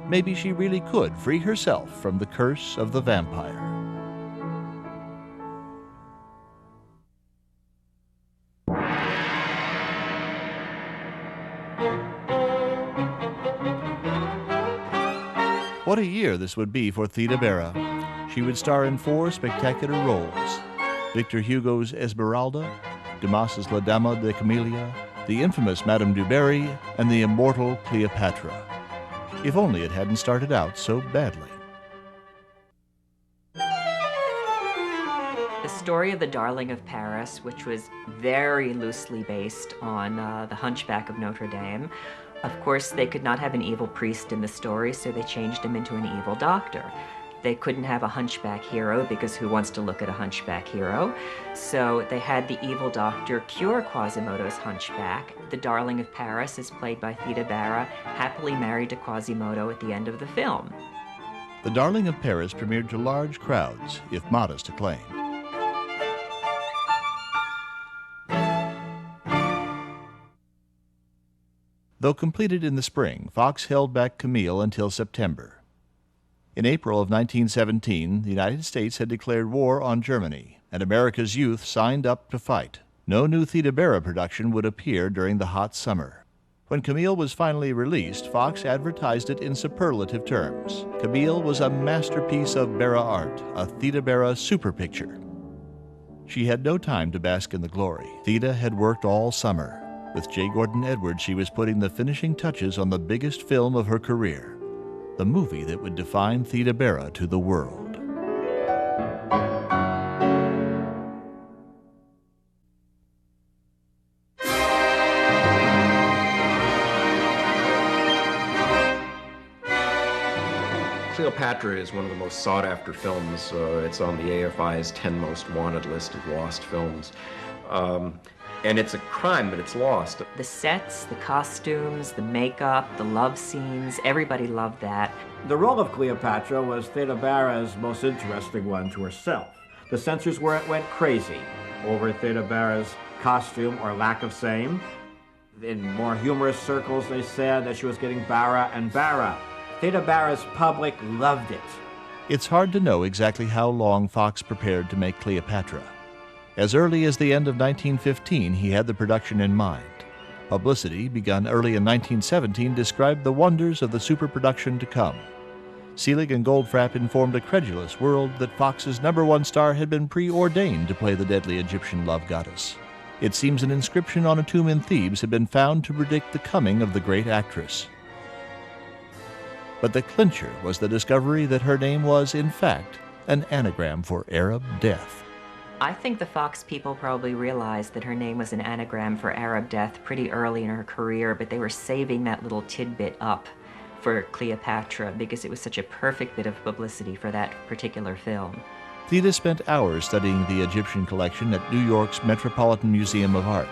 Maybe she really could free herself from the curse of the vampire. What a year this would be for Theda Bara. She would star in 4 spectacular roles: Victor Hugo's Esmeralda, Dumas's La Dama de Camelia, the infamous Madame du Barry, and the immortal Cleopatra. If only it hadn't started out so badly. The story of the Darling of Paris, which was very loosely based on the Hunchback of Notre Dame. Of course, they could not have an evil priest in the story, so they changed him into an evil doctor. They couldn't have a hunchback hero because who wants to look at a hunchback hero? So they had the evil doctor cure Quasimodo's hunchback. The Darling of Paris is played by Theda Bara, happily married to Quasimodo at the end of the film. The Darling of Paris premiered to large crowds, if modest acclaim. Though completed in the spring, Fox held back Camille until September. In April of 1917, the United States had declared war on Germany, and America's youth signed up to fight. No new Theda Bara production would appear during the hot summer. When Camille was finally released, Fox advertised it in superlative terms. Camille was a masterpiece of Bara art, a Theda Bara super picture. She had no time to bask in the glory. Theda had worked all summer. With J. Gordon Edwards, she was putting the finishing touches on the biggest film of her career, the movie that would define Theda Bara to the world. Cleopatra is one of the most sought-after films. It's on the AFI's 10 most wanted list of lost films. And it's a crime that it's lost. The sets, the costumes, the makeup, the love scenes, everybody loved that. The role of Cleopatra was Theda Bara's most interesting one to herself. The censors went crazy over Theda Bara's costume or lack of same. In more humorous circles, they said that she was getting Bara and Bara. Theda Bara's public loved it. It's hard to know exactly how long Fox prepared to make Cleopatra. As early as the end of 1915, he had the production in mind. Publicity, begun early in 1917, described the wonders of the superproduction to come. Selig and Goldfrapp informed a credulous world that Fox's #1 star had been preordained to play the deadly Egyptian love goddess. It seems an inscription on a tomb in Thebes had been found to predict the coming of the great actress. But the clincher was the discovery that her name was, in fact, an anagram for Arab death. I think the Fox people probably realized that her name was an anagram for Arab death pretty early in her career, but they were saving that little tidbit up for Cleopatra because it was such a perfect bit of publicity for that particular film. Theda spent hours studying the Egyptian collection at New York's Metropolitan Museum of Art.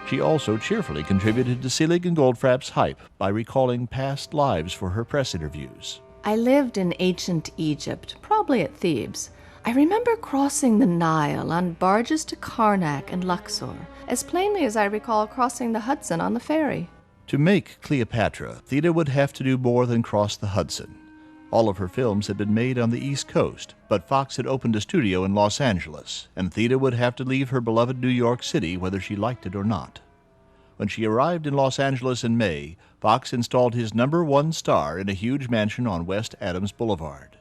She also cheerfully contributed to Selig and Goldfrapp's hype by recalling past lives for her press interviews. I lived in ancient Egypt, probably at Thebes. I remember crossing the Nile on barges to Karnak and Luxor, as plainly as I recall crossing the Hudson on the ferry. To make Cleopatra, Theda would have to do more than cross the Hudson. All of her films had been made on the East Coast, but Fox had opened a studio in Los Angeles, and Theda would have to leave her beloved New York City whether she liked it or not. When she arrived in Los Angeles in May, Fox installed his #1 star in a huge mansion on West Adams Boulevard.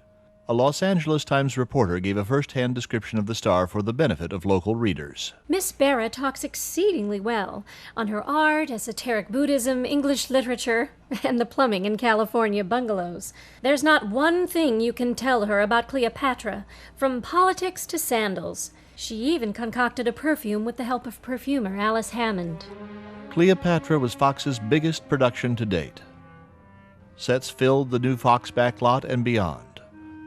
A Los Angeles Times reporter gave a first-hand description of the star for the benefit of local readers. Miss Bara talks exceedingly well on her art, esoteric Buddhism, English literature, and the plumbing in California bungalows. There's not one thing you can tell her about Cleopatra, from politics to sandals. She even concocted a perfume with the help of perfumer Alice Hammond. Cleopatra was Fox's biggest production to date. Sets filled the new Fox backlot and beyond.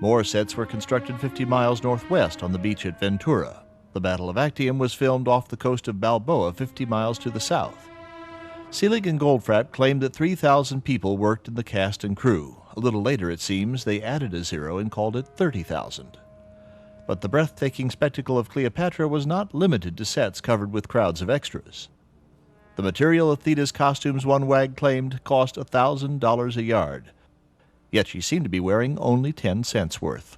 More sets were constructed 50 miles northwest on the beach at Ventura. The Battle of Actium was filmed off the coast of Balboa 50 miles to the south. Selig and Goldfrapp claimed that 3,000 people worked in the cast and crew. A little later, it seems, they added a zero and called it 30,000. But the breathtaking spectacle of Cleopatra was not limited to sets covered with crowds of extras. The material of Theda's costumes, one wag claimed, cost $1,000 a yard. Yet she seemed to be wearing only 10 cents worth.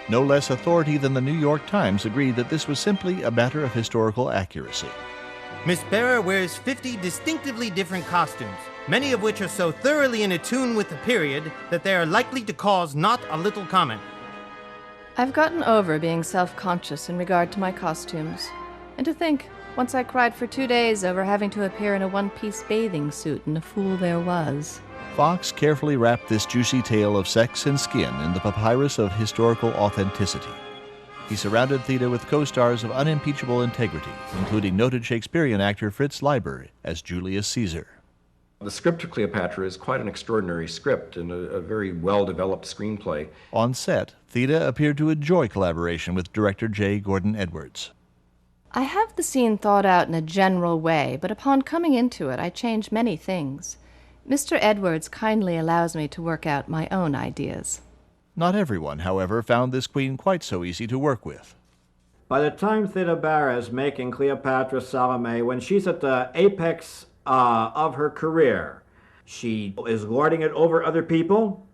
No less authority than the New York Times agreed that this was simply a matter of historical accuracy. Miss Bara wears 50 distinctively different costumes, many of which are so thoroughly in tune with the period that they are likely to cause not a little comment. I've gotten over being self-conscious in regard to my costumes. And to think, once I cried for 2 days over having to appear in a one-piece bathing suit in A Fool There Was. Fox carefully wrapped this juicy tale of sex and skin in the papyrus of historical authenticity. He surrounded Theda with co-stars of unimpeachable integrity, including noted Shakespearean actor Fritz Leiber as Julius Caesar. The script of Cleopatra is quite an extraordinary script and a very well-developed screenplay. On set, Theda appeared to enjoy collaboration with director J. Gordon Edwards. I have the scene thought out in a general way, but upon coming into it, I changed many things. Mr. Edwards kindly allows me to work out my own ideas. Not everyone, however, found this queen quite so easy to work with. By the time Theda Bara is making Cleopatra Salome, when she's at the apex of her career, she is lording it over other people.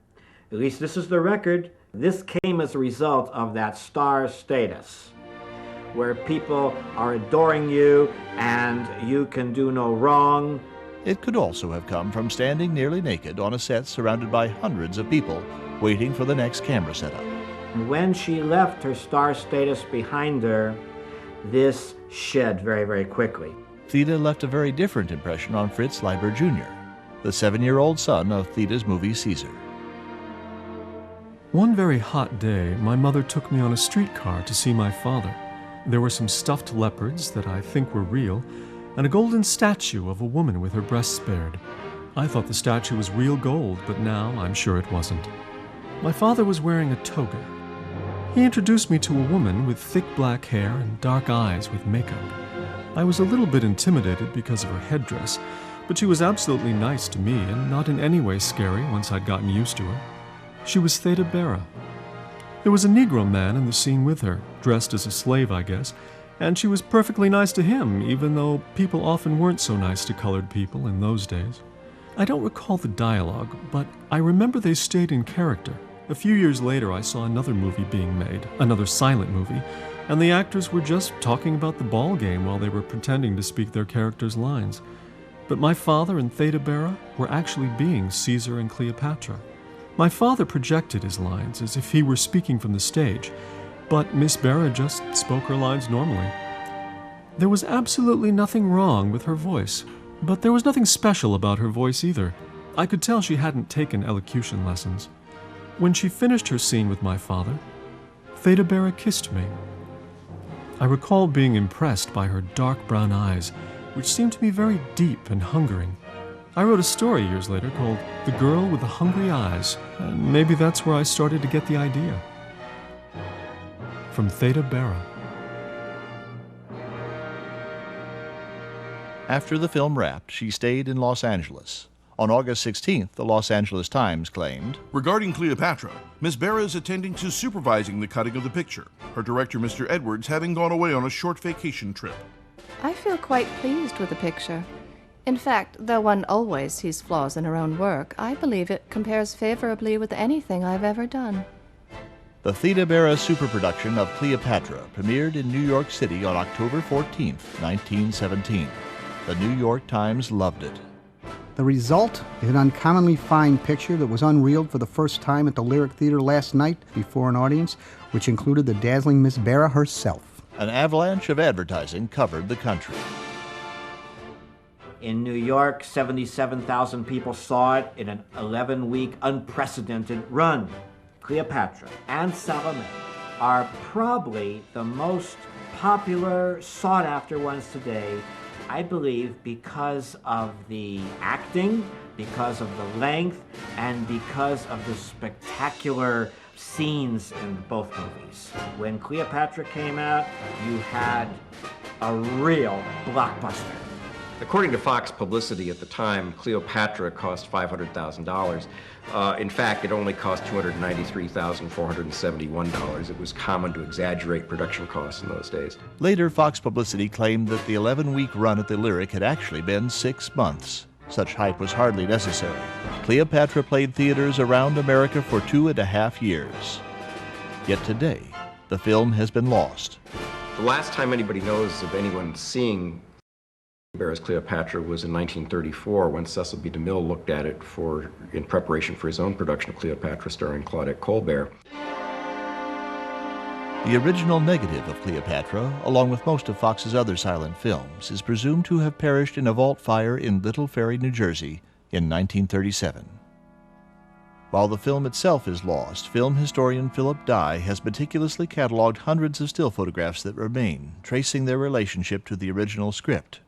At least this is the record. This came as a result of that star status. where people are adoring you and you can do no wrong. It could also have come from standing nearly naked on a set surrounded by hundreds of people waiting for the next camera setup. When she left her star status behind her, this shed very, very quickly. Theda left a very different impression on Fritz Leiber Jr., the 7-year-old son of Theda's movie Caesar. One very hot day, my mother took me on a streetcar to see my father. There were some stuffed leopards that I think were real, and a golden statue of a woman with her breasts bared. I thought the statue was real gold, but now I'm sure it wasn't. My father was wearing a toga. He introduced me to a woman with thick black hair and dark eyes with makeup. I was a little bit intimidated because of her headdress, but she was absolutely nice to me and not in any way scary once I'd gotten used to her. She was Theda Bara. There was a Negro man in the scene with her, dressed as a slave, I guess, and she was perfectly nice to him, even though people often weren't so nice to colored people in those days. I don't recall the dialogue, but I remember they stayed in character. A few years later, I saw another movie being made, another silent movie, and the actors were just talking about the ball game while they were pretending to speak their characters' lines. But my father and Theda Bara were actually being Caesar and Cleopatra. My father projected his lines as if he were speaking from the stage, but Miss Bara just spoke her lines normally. There was absolutely nothing wrong with her voice, but there was nothing special about her voice either. I could tell she hadn't taken elocution lessons. When she finished her scene with my father, Theda Bara kissed me. I recall being impressed by her dark brown eyes, which seemed to me very deep and hungering. I wrote a story years later called The Girl with the Hungry Eyes, and maybe that's where I started to get the idea. From Theda Bara. After the film wrapped, she stayed in Los Angeles. On August 16th, the Los Angeles Times claimed, regarding Cleopatra, Miss Bara is attending to supervising the cutting of the picture, her director, Mr. Edwards, having gone away on a short vacation trip. I feel quite pleased with the picture. In fact, though one always sees flaws in her own work, I believe it compares favorably with anything I've ever done. The Theda Bara superproduction of Cleopatra premiered in New York City on October 14th, 1917. The New York Times loved it. The result is an uncommonly fine picture that was unreeled for the first time at the Lyric Theater last night before an audience, which included the dazzling Miss Bara herself. An avalanche of advertising covered the country. In New York, 77,000 people saw it in an 11-week unprecedented run. Cleopatra and Salome are probably the most popular, sought-after ones today, I believe, because of the acting, because of the length, and because of the spectacular scenes in both movies. When Cleopatra came out, you had a real blockbuster. According to Fox Publicity at the time, Cleopatra cost $500,000. In fact, it only cost $293,471. It was common to exaggerate production costs in those days. Later, Fox Publicity claimed that the 11-week run at the Lyric had actually been 6 months. Such hype was hardly necessary. Cleopatra played theaters around America for 2.5 years. Yet today, the film has been lost. The last time anybody knows of anyone seeing Bara's Cleopatra was in 1934 when Cecil B. DeMille looked at it in preparation for his own production of Cleopatra starring Claudette Colbert. The original negative of Cleopatra, along with most of Fox's other silent films, is presumed to have perished in a vault fire in Little Ferry, New Jersey in 1937. While the film itself is lost, film historian Philip Dye has meticulously cataloged hundreds of still photographs that remain, tracing their relationship to the original script.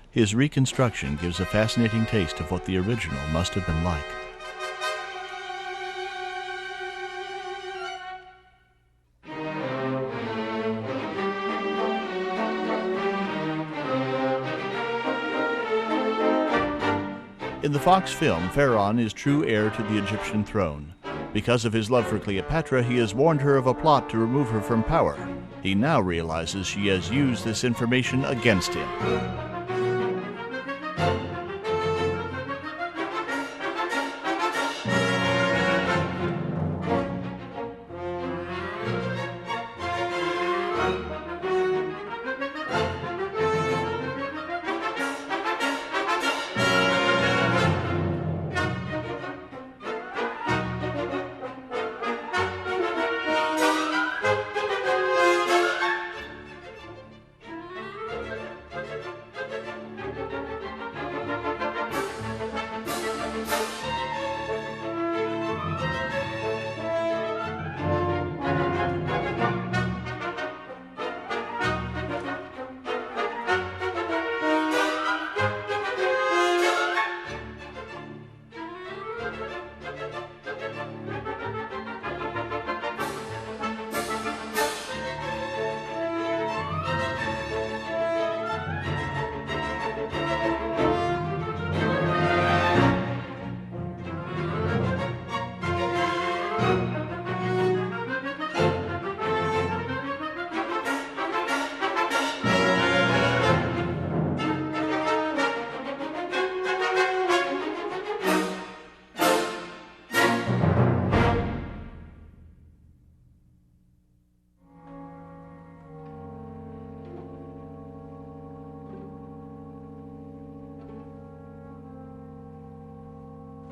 His reconstruction gives a fascinating taste of what the original must have been like. In the Fox film, Pharaoh is true heir to the Egyptian throne. Because of his love for Cleopatra, he has warned her of a plot to remove her from power. He now realizes she has used this information against him.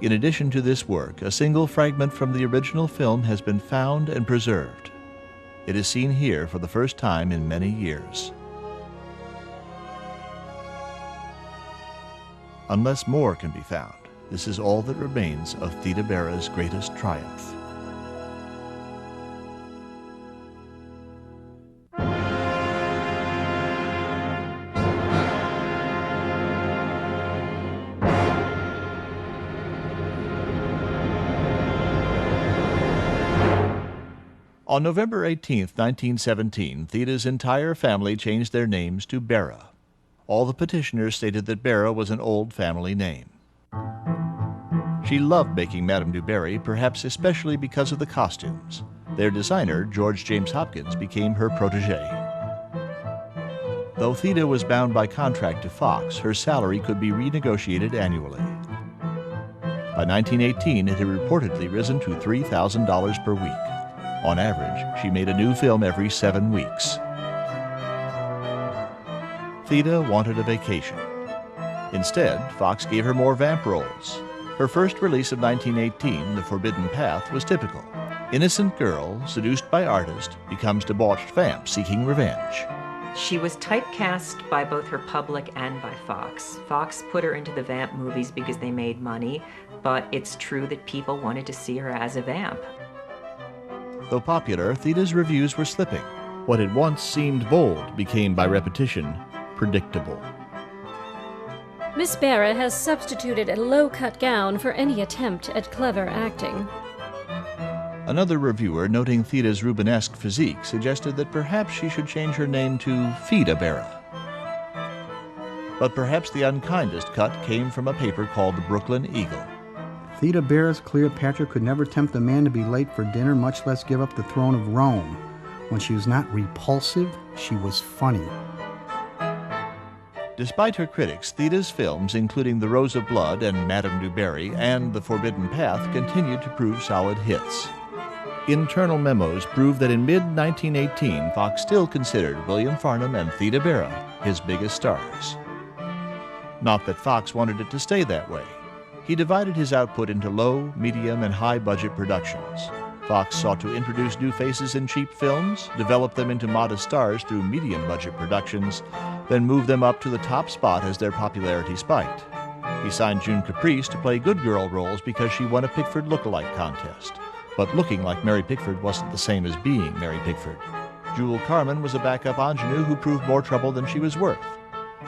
In addition to this work, a single fragment from the original film has been found and preserved. It is seen here for the first time in many years. Unless more can be found, this is all that remains of Theda Bara's greatest triumph. On November 18, 1917, Theda's entire family changed their names to Bara. All the petitioners stated that Bara was an old family name. She loved making Madame du Barry, perhaps especially because of the costumes. Their designer, George James Hopkins, became her protege. Though Theda was bound by contract to Fox, her salary could be renegotiated annually. By 1918, it had reportedly risen to $3,000 per week. On average, she made a new film every 7 weeks. Theda wanted a vacation. Instead, Fox gave her more vamp roles. Her first release of 1918, The Forbidden Path, was typical. Innocent girl, seduced by artist, becomes debauched vamp seeking revenge. She was typecast by both her public and by Fox. Fox put her into the vamp movies because they made money, but it's true that people wanted to see her as a vamp. Though popular, Theda's reviews were slipping. What had once seemed bold became, by repetition, predictable. Miss Bara has substituted a low-cut gown for any attempt at clever acting. Another reviewer, noting Theda's Rubenesque physique, suggested that perhaps she should change her name to Theda Bara. But perhaps the unkindest cut came from a paper called the Brooklyn Eagle. Theda Bara's Cleopatra could never tempt a man to be late for dinner, much less give up the throne of Rome. When she was not repulsive, she was funny. Despite her critics, Theda's films, including The Rose of Blood and Madame du Barry and The Forbidden Path, continued to prove solid hits. Internal memos prove that in mid-1918, Fox still considered William Farnham and Theda Bara his biggest stars. Not that Fox wanted it to stay that way. He divided his output into low, medium, and high-budget productions. Fox sought to introduce new faces in cheap films, develop them into modest stars through medium-budget productions, then move them up to the top spot as their popularity spiked. He signed June Caprice to play good girl roles because she won a Pickford look-alike contest. But looking like Mary Pickford wasn't the same as being Mary Pickford. Jewel Carmen was a backup ingenue who proved more trouble than she was worth.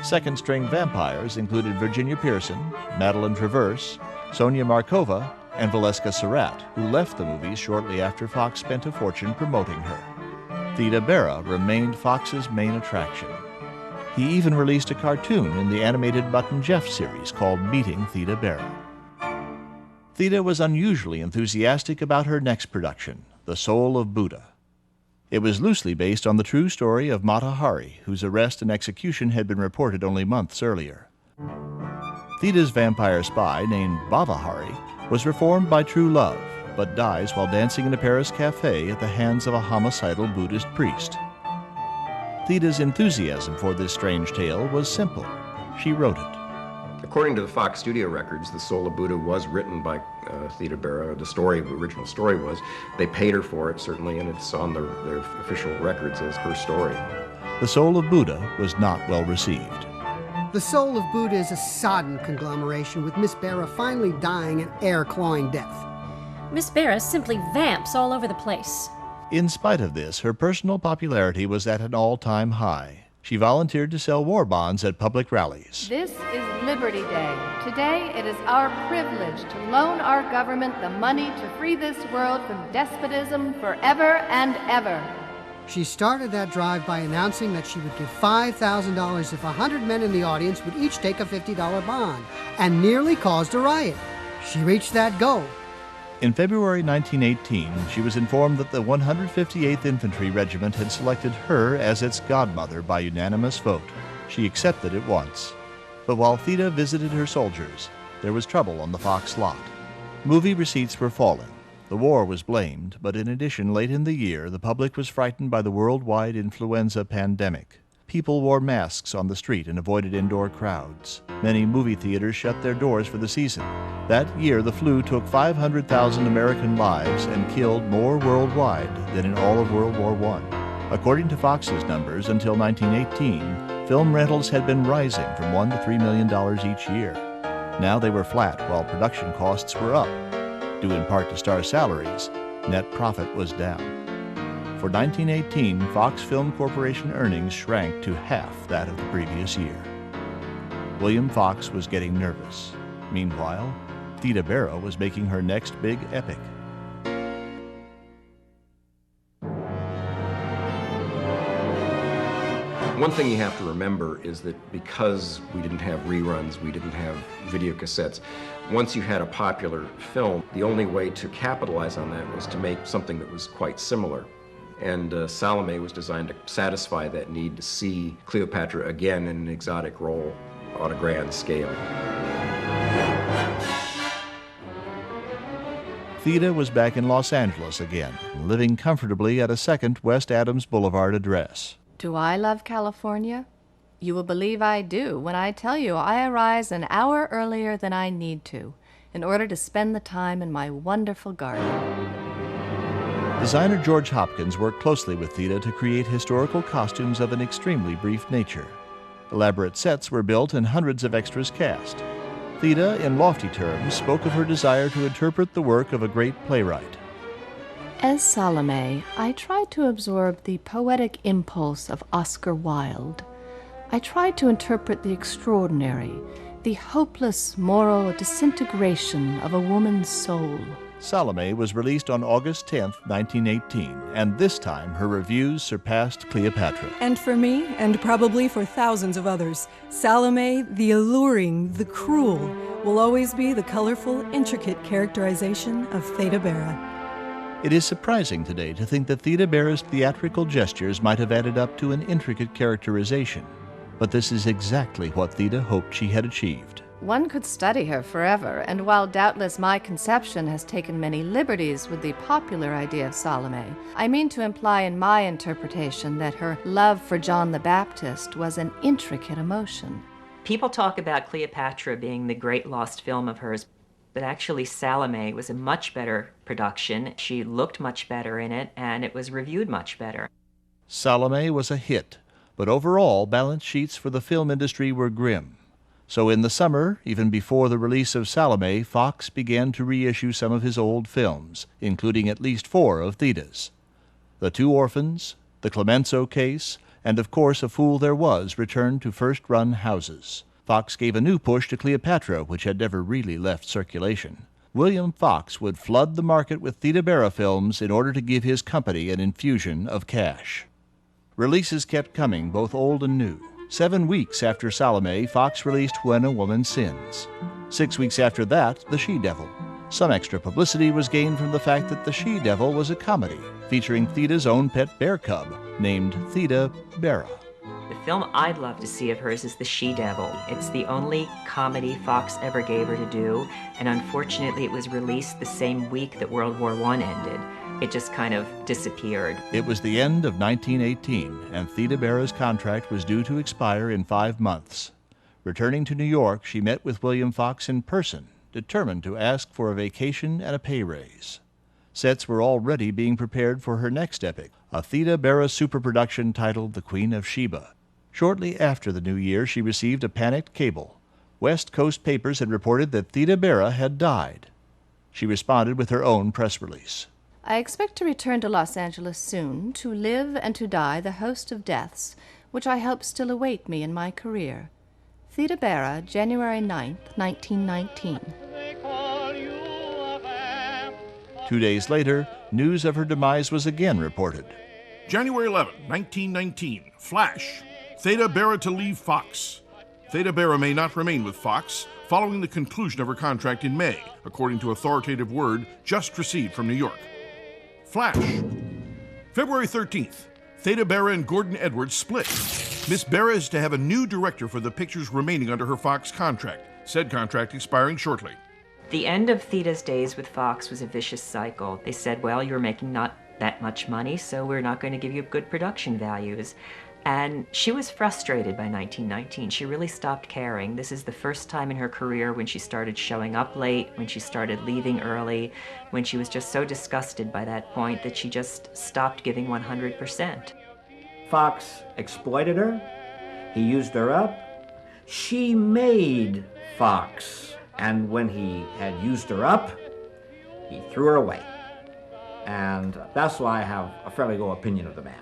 Second-string vampires included Virginia Pearson, Madeline Traverse, Sonia Markova, and Valeska Surratt, who left the movies shortly after Fox spent a fortune promoting her. Theda Bara remained Fox's main attraction. He even released a cartoon in the animated Mutt and Jeff series called Meeting Theda Bara. Theda was unusually enthusiastic about her next production, The Soul of Buddha. It was loosely based on the true story of Mata Hari, whose arrest and execution had been reported only months earlier. Theda's vampire spy, named Bava Hari, was reformed by true love, but dies while dancing in a Paris cafe at the hands of a homicidal Buddhist priest. Theda's enthusiasm for this strange tale was simple. She wrote it. According to the Fox studio records, The Soul of Buddha was written by Theda Bara. The original story was. They paid her for it, certainly, and it's on their official records as her story. The Soul of Buddha was not well received. The Soul of Buddha is a sodden conglomeration, with Miss Bara finally dying an air-clawing death. Miss Bara simply vamps all over the place. In spite of this, her personal popularity was at an all-time high. She volunteered to sell war bonds at public rallies. This is Liberty Day. Today it is our privilege to loan our government the money to free this world from despotism forever and ever. She started that drive by announcing that she would give $5,000 if 100 men in the audience would each take a $50 bond, and nearly caused a riot. She reached that goal. In February 1918, she was informed that the 158th Infantry Regiment had selected her as its godmother by unanimous vote. She accepted at once. But while Theda visited her soldiers, there was trouble on the Fox lot. Movie receipts were falling. The war was blamed, but in addition, late in the year, the public was frightened by the worldwide influenza pandemic. People wore masks on the street and avoided indoor crowds. Many movie theaters shut their doors for the season. That year, the flu took 500,000 American lives and killed more worldwide than in all of World War I. According to Fox's numbers, until 1918, film rentals had been rising from $1 to $3 million each year. Now they were flat while production costs were up. Due in part to star salaries, net profit was down. For 1918, Fox Film Corporation earnings shrank to half that of the previous year. William Fox was getting nervous. Meanwhile, Theda Bara was making her next big epic. One thing you have to remember is that because we didn't have reruns, we didn't have video cassettes, once you had a popular film, the only way to capitalize on that was to make something that was quite similar. And Salome was designed to satisfy that need to see Cleopatra again in an exotic role on a grand scale. Theda was back in Los Angeles again, living comfortably at a second West Adams Boulevard address. Do I love California? You will believe I do when I tell you I arise an hour earlier than I need to in order to spend the time in my wonderful garden. Designer George Hopkins worked closely with Theda to create historical costumes of an extremely brief nature. Elaborate sets were built and hundreds of extras cast. Theda, in lofty terms, spoke of her desire to interpret the work of a great playwright. As Salome, I tried to absorb the poetic impulse of Oscar Wilde. I tried to interpret the extraordinary, the hopeless moral disintegration of a woman's soul. Salome was released on August 10, 1918, and this time her reviews surpassed Cleopatra. And for me, and probably for thousands of others, Salome, the alluring, the cruel, will always be the colorful, intricate characterization of Theda Bara. It is surprising today to think that Theda Bara's theatrical gestures might have added up to an intricate characterization, but this is exactly what Theda hoped she had achieved. One could study her forever, and while doubtless my conception has taken many liberties with the popular idea of Salome, I mean to imply in my interpretation that her love for John the Baptist was an intricate emotion. People talk about Cleopatra being the great lost film of hers, but actually Salome was a much better production. She looked much better in it, and it was reviewed much better. Salome was a hit, but overall, balance sheets for the film industry were grim. So in the summer, even before the release of Salome, Fox began to reissue some of his old films, including at least 4 of Theda's. The Two Orphans, The Clemenceau Case, and of course A Fool There Was returned to first-run houses. Fox gave a new push to Cleopatra, which had never really left circulation. William Fox would flood the market with Theda Bara films in order to give his company an infusion of cash. Releases kept coming, both old and new. 7 weeks after Salome, Fox released When a Woman Sins. 6 weeks after that, The She-Devil. Some extra publicity was gained from the fact that The She-Devil was a comedy, featuring Theda's own pet bear cub, named Theda Bara. The film I'd love to see of hers is The She-Devil. It's the only comedy Fox ever gave her to do, and unfortunately it was released the same week that World War I ended. It just kind of disappeared. It was the end of 1918, and Theda Bara's contract was due to expire in 5 months. Returning to New York, she met with William Fox in person, determined to ask for a vacation and a pay raise. Sets were already being prepared for her next epic, a Theda Bara superproduction titled The Queen of Sheba. Shortly after the new year, she received a panicked cable. West Coast papers had reported that Theda Bara had died. She responded with her own press release. I expect to return to Los Angeles soon, to live and to die the host of deaths, which I hope still await me in my career. Theda Bara, January 9th, 1919. 2 days later, news of her demise was again reported. January 11, 1919, flash. Theda Bara to leave Fox. Theda Bara may not remain with Fox following the conclusion of her contract in May, according to authoritative word just received from New York. Flash. February 13th, Theda Bara and Gordon Edwards split. Miss Bara is to have a new director for the pictures remaining under her Fox contract, said contract expiring shortly. The end of Theda's days with Fox was a vicious cycle. They said, well, you're making not that much money, so we're not going to give you good production values. And she was frustrated by 1919. She really stopped caring. This is the first time in her career when she started showing up late, when she started leaving early, when she was just so disgusted by that point that she just stopped giving 100%. Fox exploited her. He used her up. She made Fox. And when he had used her up, he threw her away. And that's why I have a fairly low opinion of the man.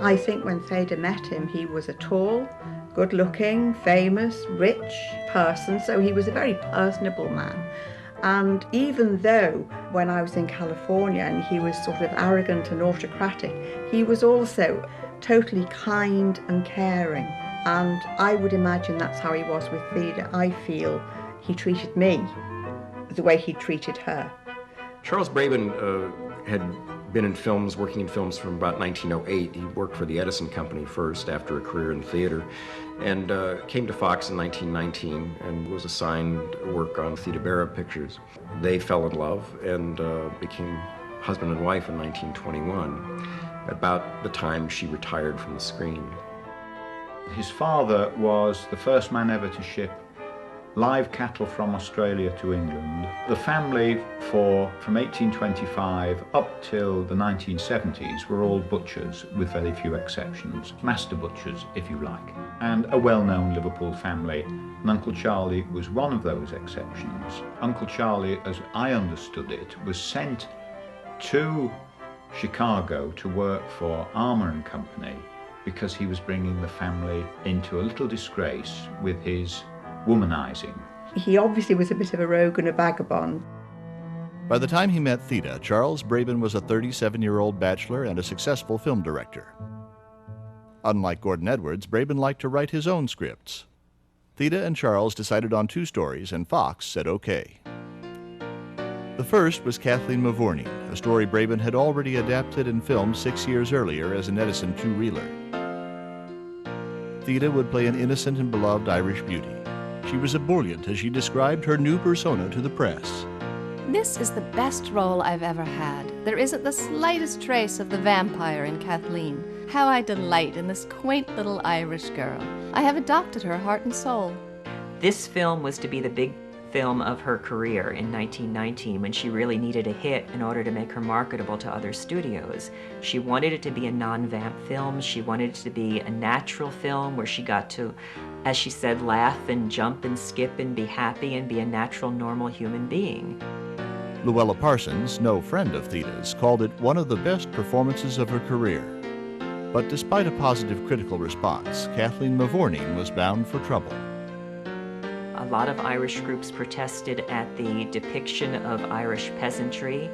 I think when Theda met him, he was a tall, good-looking, famous, rich person, so he was a very personable man. And even though when I was in California and he was sort of arrogant and autocratic, he was also totally kind and caring. And I would imagine that's how he was with Theda. I feel he treated me the way he treated her. Charles Brabin had been in films, working in films from about 1908. He worked for the Edison Company first after a career in theater, and came to Fox in 1919 and was assigned work on Theda Bara pictures. They fell in love and became husband and wife in 1921, about the time she retired from the screen. His father was the first man ever to ship live cattle from Australia to England. The family from 1825 up till the 1970s were all butchers with very few exceptions. Master butchers, if you like. And a well-known Liverpool family. And Uncle Charlie was one of those exceptions. Uncle Charlie, as I understood it, was sent to Chicago to work for Armour and Company because he was bringing the family into a little disgrace with his womanizing. He obviously was a bit of a rogue and a vagabond. By the time he met Theda, Charles Brabin was a 37-year-old bachelor and a successful film director. Unlike Gordon Edwards, Brabin liked to write his own scripts. Theda and Charles decided on 2 stories, and Fox said okay. The first was Kathleen Mavourneen, a story Brabin had already adapted and filmed 6 years earlier as an Edison two-reeler. Theda would play an innocent and beloved Irish beauty. She was ebullient as she described her new persona to the press. This is the best role I've ever had. There isn't the slightest trace of the vampire in Kathleen. How I delight in this quaint little Irish girl. I have adopted her heart and soul. This film was to be the big film of her career in 1919 when she really needed a hit in order to make her marketable to other studios. She wanted it to be a non-vamp film. She wanted it to be a natural film where she got to, as she said, laugh and jump and skip and be happy and be a natural, normal human being. Luella Parsons, no friend of Theda's, called it one of the best performances of her career. But despite a positive critical response, Kathleen Mavourneen was bound for trouble. A lot of Irish groups protested at the depiction of Irish peasantry,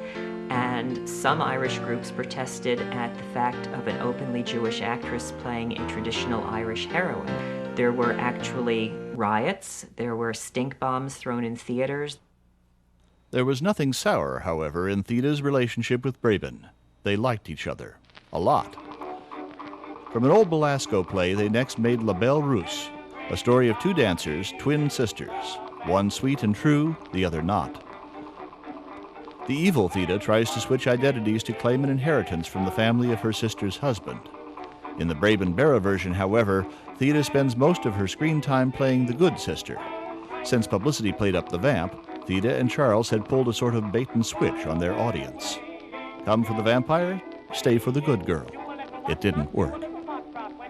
and some Irish groups protested at the fact of an openly Jewish actress playing a traditional Irish heroine. There were actually riots, there were stink bombs thrown in theaters. There was nothing sour, however, in Theda's relationship with Brabin. They liked each other. A lot. From an old Belasco play, they next made La Belle Russe, a story of 2 dancers, twin sisters, one sweet and true, the other not. The evil Theda tries to switch identities to claim an inheritance from the family of her sister's husband. In the Brabin-Bara version, however, Theda spends most of her screen time playing the good sister. Since publicity played up the vamp, Theda and Charles had pulled a sort of bait and switch on their audience. Come for the vampire, stay for the good girl. It didn't work.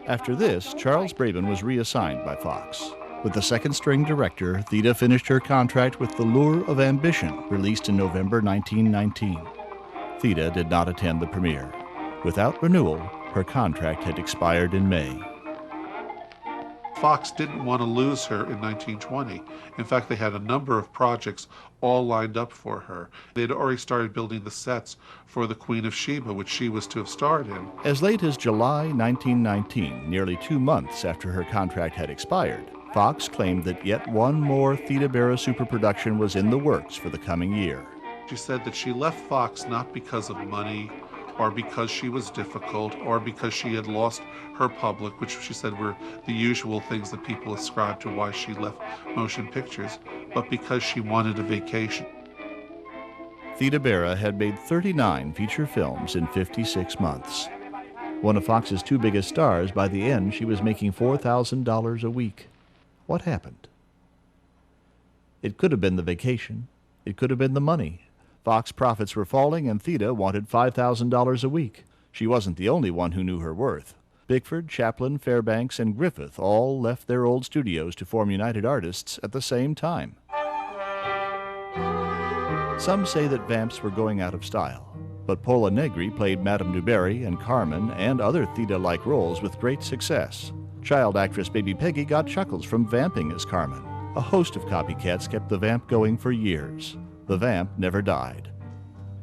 After this, Charles Brabin was reassigned by Fox. With the second-string director, Theda finished her contract with The Lure of Ambition, released in November 1919. Theda did not attend the premiere. Without renewal, her contract had expired in May. Fox didn't want to lose her in 1920. In fact, they had a number of projects all lined up for her. They'd already started building the sets for The Queen of Sheba, which she was to have starred in. As late as July 1919, nearly 2 months after her contract had expired, Fox claimed that yet one more Theda Bara superproduction was in the works for the coming year. She said that she left Fox not because of money or because she was difficult or because she had lost her public, which she said were the usual things that people ascribe to why she left motion pictures, but because she wanted a vacation. Theda Bara had made 39 feature films in 56 months. One of Fox's two biggest stars, by the end she was making $4,000 a week. What happened? It could have been the vacation. It could have been the money. Fox profits were falling and Theda wanted $5,000 a week. She wasn't the only one who knew her worth. Bickford, Chaplin, Fairbanks, and Griffith all left their old studios to form United Artists at the same time. Some say that vamps were going out of style, but Pola Negri played Madame du Barry and Carmen and other Theda-like roles with great success. Child actress Baby Peggy got chuckles from vamping as Carmen. A host of copycats kept the vamp going for years. The vamp never died.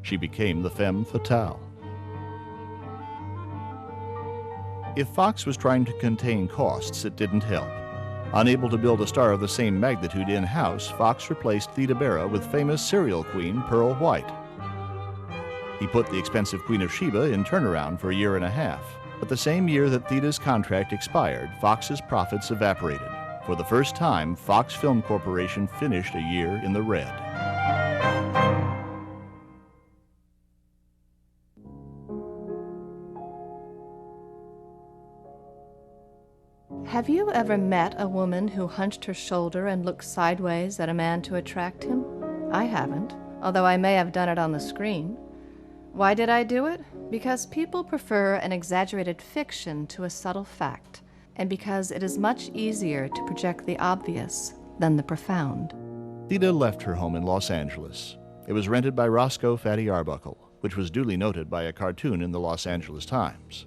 She became the femme fatale. If Fox was trying to contain costs, it didn't help. Unable to build a star of the same magnitude in-house, Fox replaced Theda Bara with famous serial queen Pearl White. He put the expensive Queen of Sheba in turnaround for a year and a half. But the same year that Theda's contract expired, Fox's profits evaporated. For the first time, Fox Film Corporation finished a year in the red. Have you ever met a woman who hunched her shoulder and looked sideways at a man to attract him? I haven't, although I may have done it on the screen. Why did I do it? Because people prefer an exaggerated fiction to a subtle fact, and because it is much easier to project the obvious than the profound. Theda left her home in Los Angeles. It was rented by Roscoe Fatty Arbuckle, which was duly noted by a cartoon in the Los Angeles Times.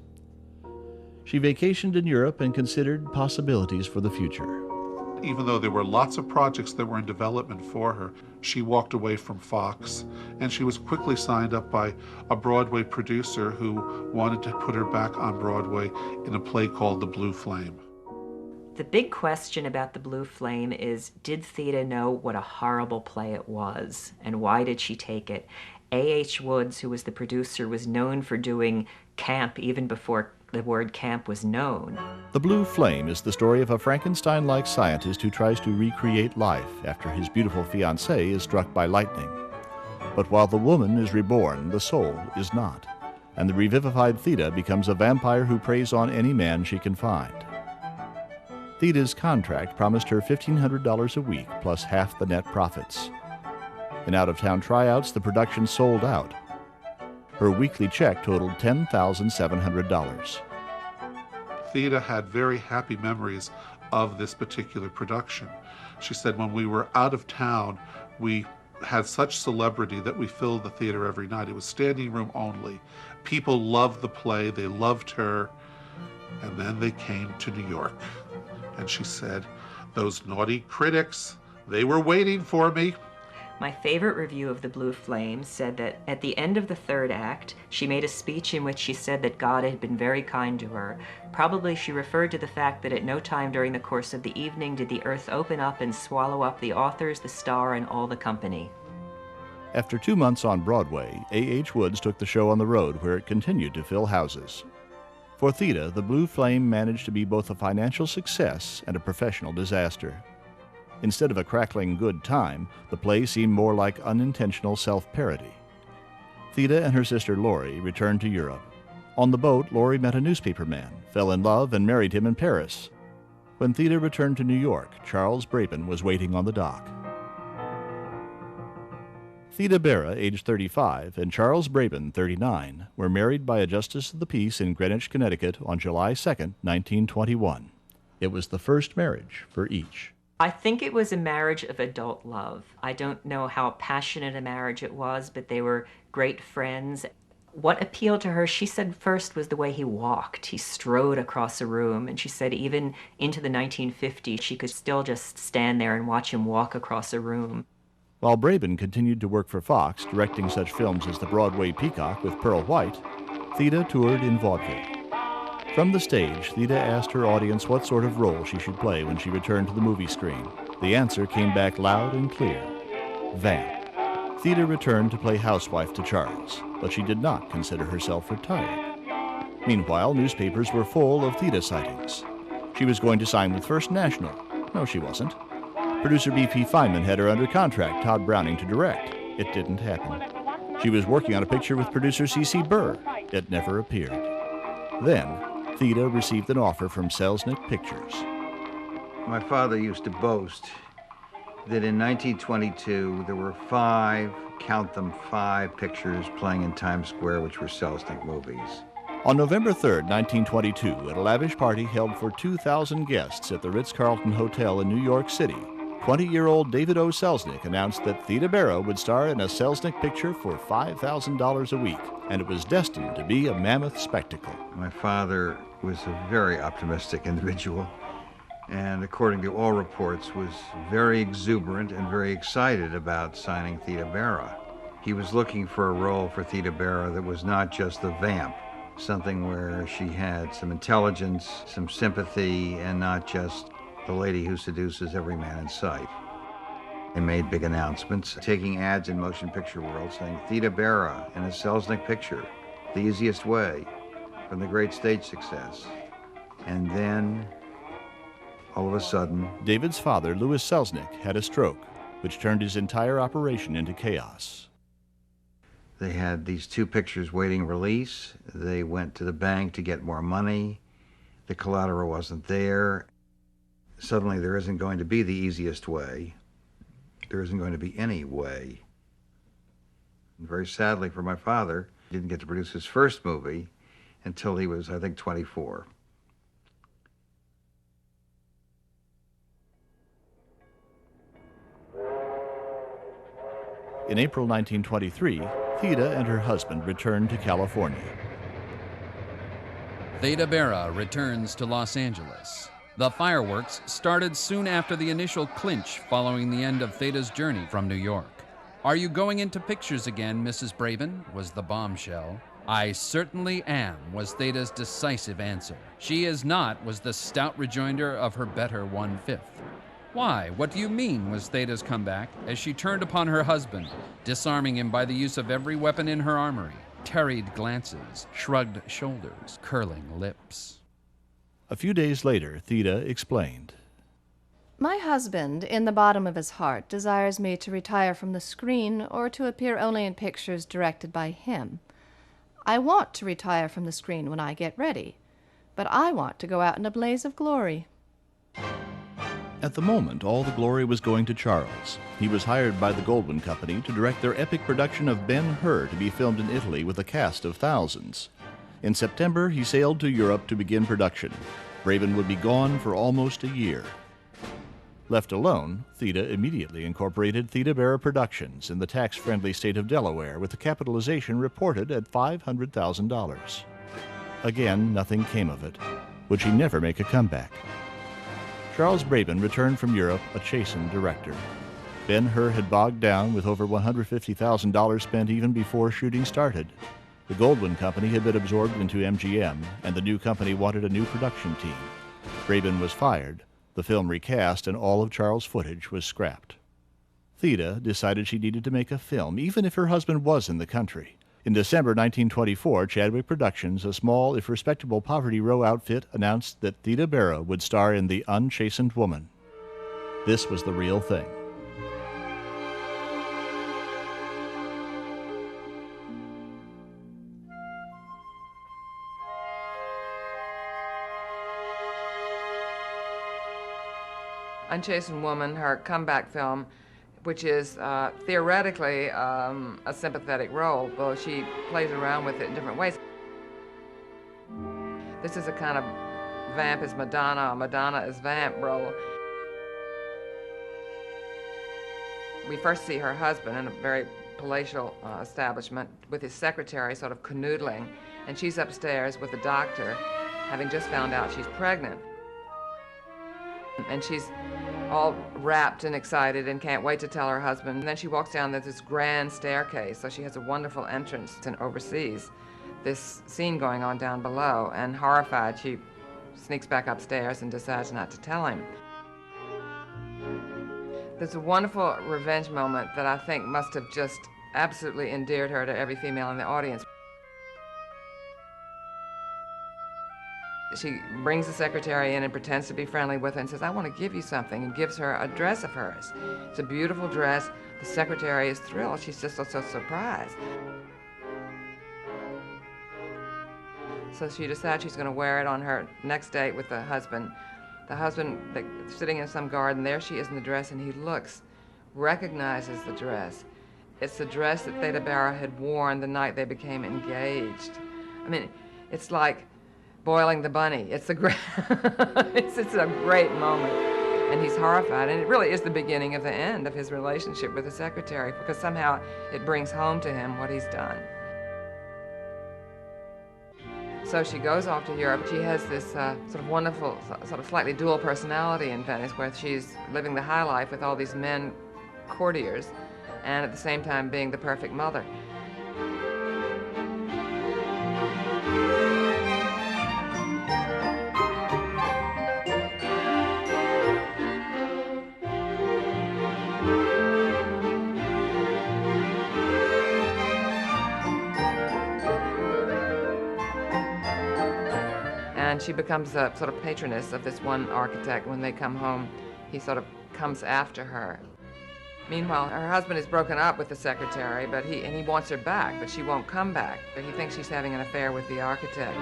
She vacationed in Europe and considered possibilities for the future. Even though there were lots of projects that were in development for her, she walked away from Fox, and she was quickly signed up by a Broadway producer who wanted to put her back on Broadway in a play called The Blue Flame. The big question about The Blue Flame is, did Theda know what a horrible play it was, and why did she take it? A.H. Woods, who was the producer, was known for doing camp even before the word camp was known. The Blue Flame is the story of a Frankenstein-like scientist who tries to recreate life after his beautiful fiancée is struck by lightning. But while the woman is reborn, the soul is not, and the revivified Theda becomes a vampire who preys on any man she can find. Theda's contract promised her $1,500 a week plus half the net profits. In out-of-town tryouts, the production sold out. Her weekly check totaled $10,700. Theda had very happy memories of this particular production. She said when we were out of town, we had such celebrity that we filled the theater every night. It was standing room only. People loved the play, they loved her, and then they came to New York. And she said, those naughty critics, they were waiting for me. My favorite review of The Blue Flame said that at the end of the third act, she made a speech in which she said that God had been very kind to her. Probably she referred to the fact that at no time during the course of the evening did the earth open up and swallow up the authors, the star, and all the company. After 2 months on Broadway, A.H. Woods took the show on the road, where it continued to fill houses. For Theda, The Blue Flame managed to be both a financial success and a professional disaster. Instead of a crackling good time, the play seemed more like unintentional self-parody. Theda and her sister Laurie returned to Europe. On the boat, Laurie met a newspaperman, fell in love, and married him in Paris. When Theda returned to New York, Charles Brabin was waiting on the dock. Theda Bara, aged 35, and Charles Brabin, 39, were married by a justice of the peace in Greenwich, Connecticut on July 2, 1921. It was the first marriage for each. I think it was a marriage of adult love. I don't know how passionate a marriage it was, but they were great friends. What appealed to her, she said first, was the way he walked. He strode across a room, and she said even into the 1950s, she could still just stand there and watch him walk across a room. While Brabin continued to work for Fox, directing such films as The Broadway Peacock with Pearl White, Theda toured in vaudeville. From the stage, Theda asked her audience what sort of role she should play when she returned to the movie screen. The answer came back loud and clear: vamp. Theda returned to play housewife to Charles, but she did not consider herself retired. Meanwhile, newspapers were full of Theda sightings. She was going to sign with First National. No, she wasn't. Producer B.P. Feynman had her under contract, Todd Browning, to direct. It didn't happen. She was working on a picture with producer C.C. Burr. It never appeared. Then, Theda received an offer from Selznick Pictures. My father used to boast that in 1922 there were five pictures playing in Times Square which were Selznick movies. On November 3, 1922, at a lavish party held for 2,000 guests at the Ritz-Carlton Hotel in New York City, 20-year-old David O. Selznick announced that Theda Bara would star in a Selznick picture for $5,000 a week, and it was destined to be a mammoth spectacle. My father was a very optimistic individual, and according to all reports, was very exuberant and very excited about signing Theda Bara. He was looking for a role for Theda Bara that was not just the vamp, something where she had some intelligence, some sympathy, and not just the lady who seduces every man in sight. They made big announcements, taking ads in motion picture world saying, Theda Bara in a Selznick picture, the easiest way from the great stage success. And then, all of a sudden, David's father, Louis Selznick, had a stroke, which turned his entire operation into chaos. They had these two pictures waiting release. They went to the bank to get more money. The collateral wasn't there. Suddenly there isn't going to be the easiest way. There isn't going to be any way. And very sadly for my father, he didn't get to produce his first movie until he was, I think, 24. In April 1923, Theda and her husband returned to California. Theda Bara returns to Los Angeles. The fireworks started soon after the initial clinch following the end of Theda's journey from New York. "Are you going into pictures again, Mrs. Braven?" was the bombshell. "I certainly am," was Theda's decisive answer. "She is not," was the stout rejoinder of her better one-fifth. "Why, what do you mean?" was Theda's comeback as she turned upon her husband, disarming him by the use of every weapon in her armory. Tarried glances, shrugged shoulders, curling lips. A few days later, Theda explained. My husband, in the bottom of his heart, desires me to retire from the screen or to appear only in pictures directed by him. I want to retire from the screen when I get ready, but I want to go out in a blaze of glory. At the moment, all the glory was going to Charles. He was hired by the Goldwyn Company to direct their epic production of Ben-Hur to be filmed in Italy with a cast of thousands. In September, he sailed to Europe to begin production. Braven would be gone for almost a year. Left alone, Theda immediately incorporated Theda Bara Productions in the tax-friendly state of Delaware with a capitalization reported at $500,000. Again, nothing came of it. Would she never make a comeback? Charles Braven returned from Europe a chastened director. Ben-Hur had bogged down with over $150,000 spent even before shooting started. The Goldwyn Company had been absorbed into MGM, and the new company wanted a new production team. Braven was fired, the film recast, and all of Charles' footage was scrapped. Theda decided she needed to make a film, even if her husband was in the country. In December 1924, Chadwick Productions, a small, if respectable, Poverty Row outfit, announced that Theda Bara would star in The Unchastened Woman. This was the real thing. Unchastened Woman, her comeback film, which is theoretically a sympathetic role, though she plays around with it in different ways. This is a kind of vamp is Madonna, Madonna is vamp role. We first see her husband in a very palatial establishment with his secretary sort of canoodling, and she's upstairs with the doctor, having just found out she's pregnant. And she's all rapt and excited and can't wait to tell her husband. And then she walks down this grand staircase, so she has a wonderful entrance and oversees this scene going on down below. And horrified, she sneaks back upstairs and decides not to tell him. There's a wonderful revenge moment that I think must have just absolutely endeared her to every female in the audience. She brings the secretary in and pretends to be friendly with her and says, I want to give you something, and gives her a dress of hers. It's a beautiful dress. The secretary is thrilled. She's just so surprised. So she decides she's going to wear it on her next date with the husband. The husband, sitting in some garden, there she is in the dress, and he looks, recognizes the dress. It's the dress that Theda Bara had worn the night they became engaged. I mean, it's like boiling the bunny. It's a great, it's a great moment. And he's horrified, and it really is the beginning of the end of his relationship with the secretary, because somehow it brings home to him what he's done. So she goes off to Europe. She has this sort of wonderful, sort of slightly dual personality in Venice, where she's living the high life with all these men courtiers, and at the same time being the perfect mother. And she becomes a sort of patroness of this one architect. When they come home, he sort of comes after her. Meanwhile, her husband is broken up with the secretary, but he wants her back, but she won't come back. He thinks she's having an affair with the architect.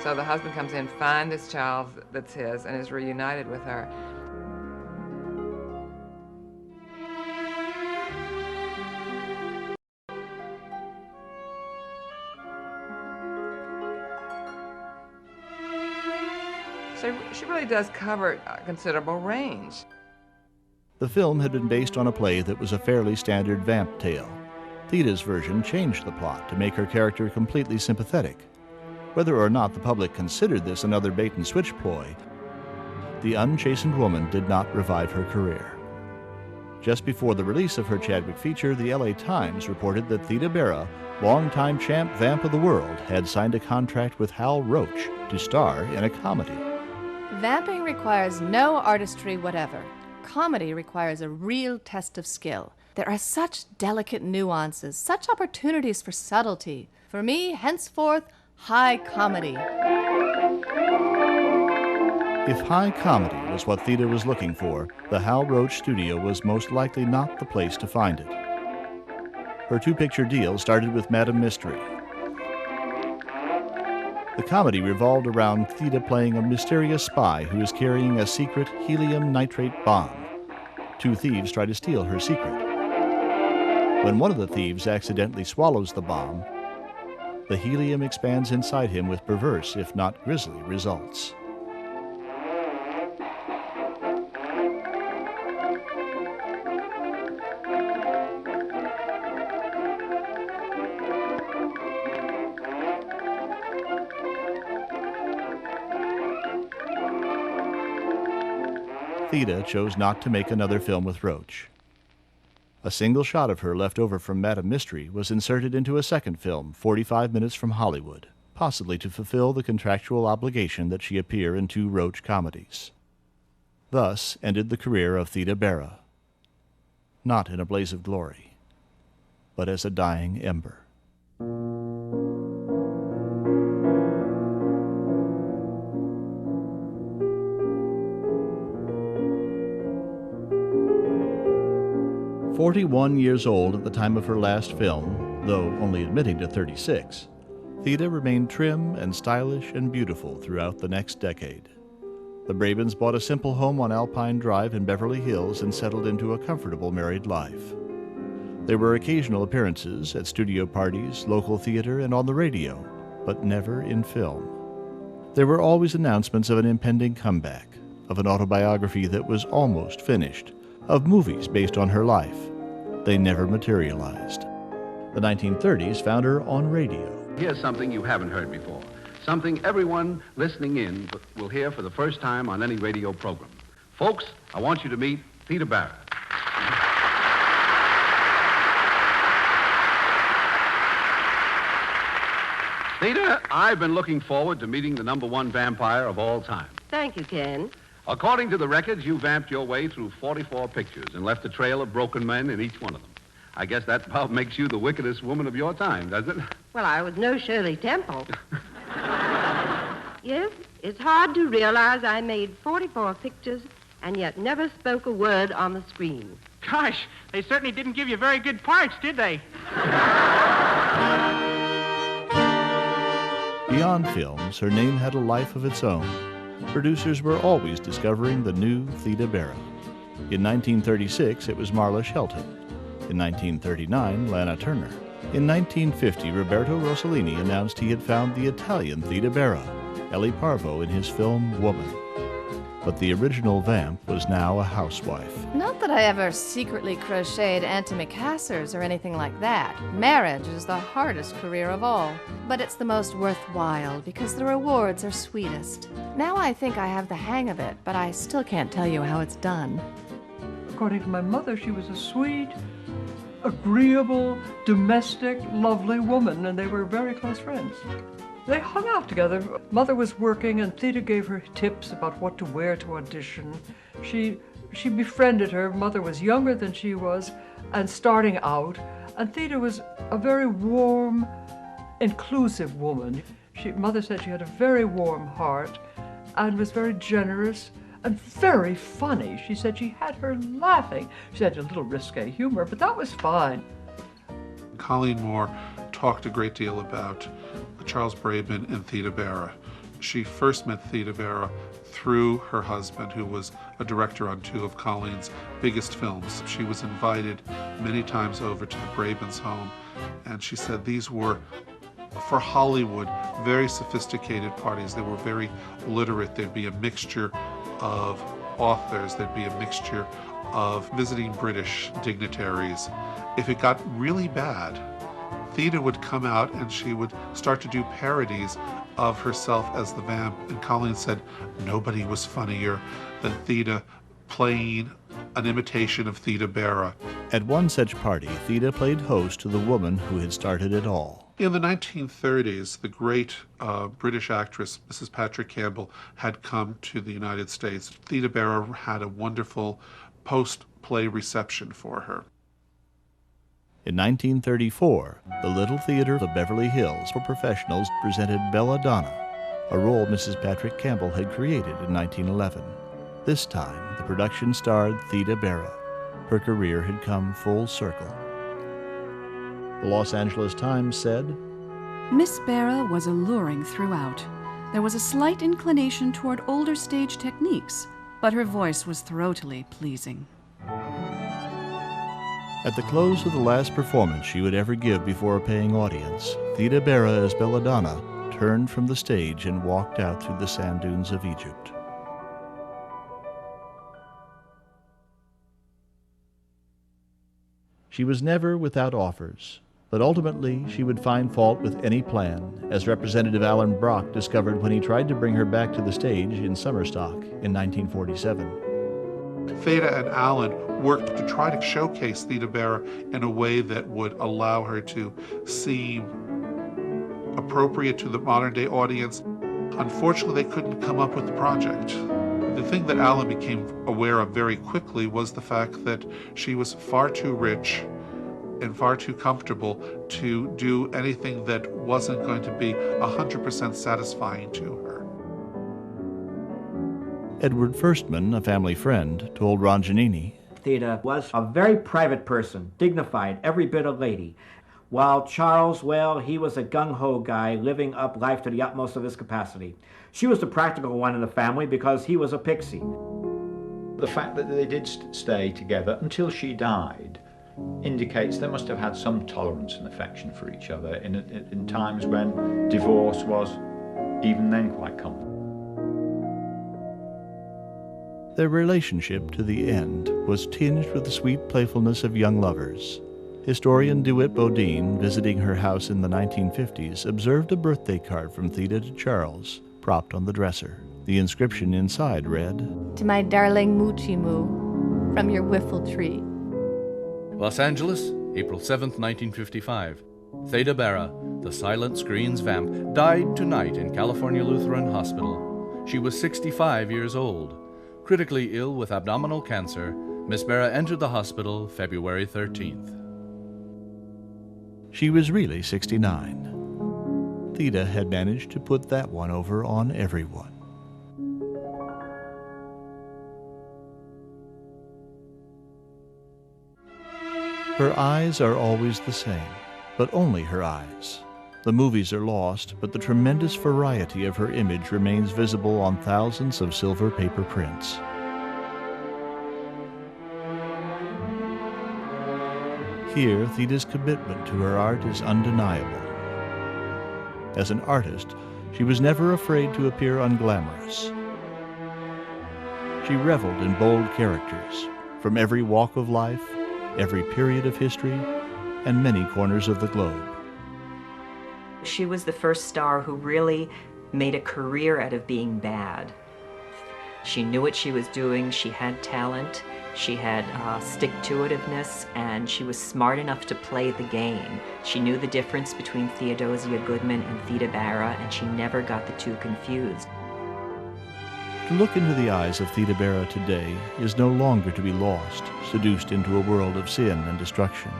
So the husband comes in, finds this child that's his, and is reunited with her. So she really does cover a considerable range. The film had been based on a play that was a fairly standard vamp tale. Theda's version changed the plot to make her character completely sympathetic. Whether or not the public considered this another bait-and-switch ploy, the unchastened woman did not revive her career. Just before the release of her Chadwick feature, the LA Times reported that Theda Bara, longtime champ vamp of the world, had signed a contract with Hal Roach to star in a comedy. Vamping requires no artistry whatever. Comedy requires a real test of skill. There are such delicate nuances, such opportunities for subtlety. For me, henceforth, high comedy. If high comedy was what Theda was looking for, the Hal Roach studio was most likely not the place to find it. Her two-picture deal started with Madam Mystery. The comedy revolved around Theda playing a mysterious spy who is carrying a secret helium nitrate bomb. Two thieves try to steal her secret. When one of the thieves accidentally swallows the bomb, the helium expands inside him with perverse, if not grisly, results. Theda chose not to make another film with Roach. A single shot of her left over from Madam Mystery was inserted into a second film, 45 Minutes from Hollywood, possibly to fulfill the contractual obligation that she appear in 2 Roach comedies. Thus ended the career of Theda Bara, not in a blaze of glory, but as a dying ember. "41 years old at the time of her last film, though only admitting to 36, Theda remained trim and stylish and beautiful throughout the next decade. The Brabens bought a simple home on Alpine Drive in Beverly Hills and settled into a comfortable married life. There were occasional appearances at studio parties, local theater, and on the radio, but never in film. There were always announcements of an impending comeback, of an autobiography that was almost finished, of movies based on her life. They never materialized. The 1930s found her on radio. Here's something you haven't heard before. Something everyone listening in will hear for the first time on any radio program. Folks, I want you to meet Theda Bara. Theda, I've been looking forward to meeting the #1 vampire of all time. Thank you, Ken. According to the records, you vamped your way through 44 pictures and left a trail of broken men in each one of them. I guess that about makes you the wickedest woman of your time, doesn't it? Well, I was no Shirley Temple. Yes, it's hard to realize I made 44 pictures and yet never spoke a word on the screen. Gosh, they certainly didn't give you very good parts, did they? Beyond films, her name had a life of its own. Producers were always discovering the new Theda Bara. In 1936, it was Marla Shelton. In 1939, Lana Turner. In 1950, Roberto Rossellini announced he had found the Italian Theda Bara, Ellie Parvo, in his film Woman. But the original vamp was now a housewife. Not that I ever secretly crocheted antimacassars or anything like that. Marriage is the hardest career of all. But it's the most worthwhile because the rewards are sweetest. Now I think I have the hang of it, but I still can't tell you how it's done. According to my mother, she was a sweet, agreeable, domestic, lovely woman, and they were very close friends. They hung out together. Mother was working, and Theda gave her tips about what to wear to audition. She befriended her. Mother was younger than she was and starting out, and Theda was a very warm, inclusive woman. Mother said she had a very warm heart and was very generous and very funny. She said she had her laughing. She had a little risque humor, but that was fine. Colleen Moore talked a great deal about Charles Brabin and Theda Bara. She first met Theda Bara through her husband, who was a director on 2 of Colleen's biggest films. She was invited many times over to the Brabins' home, and she said these were, for Hollywood, very sophisticated parties. They were very literate. There'd be a mixture of authors. There'd be a mixture of visiting British dignitaries. If it got really bad, Theda would come out and she would start to do parodies of herself as the vamp. And Colleen said nobody was funnier than Theda playing an imitation of Theda Bara. At one such party, Theda played host to the woman who had started it all. In the 1930s, the great British actress, Mrs. Patrick Campbell, had come to the United States. Theda Bara had a wonderful post-play reception for her. In 1934, the Little Theater of Beverly Hills for Professionals presented Belladonna, a role Mrs. Patrick Campbell had created in 1911. This time, the production starred Theda Bara. Her career had come full circle. The Los Angeles Times said, Miss Bara was alluring throughout. There was a slight inclination toward older stage techniques, but her voice was throatily pleasing. At the close of the last performance she would ever give before a paying audience, Theda Bara as Belladonna turned from the stage and walked out through the sand dunes of Egypt. She was never without offers, but ultimately she would find fault with any plan, as Representative Alan Brock discovered when he tried to bring her back to the stage in Summerstock in 1947. Theda and Alan worked to try to showcase Theda Bara in a way that would allow her to seem appropriate to the modern-day audience. Unfortunately, they couldn't come up with the project. The thing that Alan became aware of very quickly was the fact that she was far too rich and far too comfortable to do anything that wasn't going to be 100% satisfying to her. Edward Firstman, a family friend, told Ron Giannini, Theda was a very private person, dignified, every bit a lady. While Charles, well, he was a gung-ho guy, living up life to the utmost of his capacity. She was the practical one in the family because he was a pixie. The fact that they did stay together until she died indicates they must have had some tolerance and affection for each other in times when divorce was even then quite common. Their relationship to the end was tinged with the sweet playfulness of young lovers. Historian DeWitt Bodine, visiting her house in the 1950s, observed a birthday card from Theda to Charles, propped on the dresser. The inscription inside read, "To my darling Moochie Moo, from your wiffle tree." Los Angeles, April 7th, 1955. Theda Bara, the silent screen's vamp, died tonight in California Lutheran Hospital. She was 65 years old. Critically ill with abdominal cancer, Miss Bara entered the hospital February 13th. She was really 69. Theda had managed to put that one over on everyone. Her eyes are always the same, but only her eyes. The movies are lost, but the tremendous variety of her image remains visible on thousands of silver paper prints. Here, Theda's commitment to her art is undeniable. As an artist, she was never afraid to appear unglamorous. She reveled in bold characters from every walk of life, every period of history, and many corners of the globe. She was the first star who really made a career out of being bad. She knew what she was doing, she had talent, she had stick-to-itiveness, and she was smart enough to play the game. She knew the difference between Theodosia Goodman and Theda Bara, and she never got the two confused. To look into the eyes of Theda Bara today is no longer to be lost, seduced into a world of sin and destruction.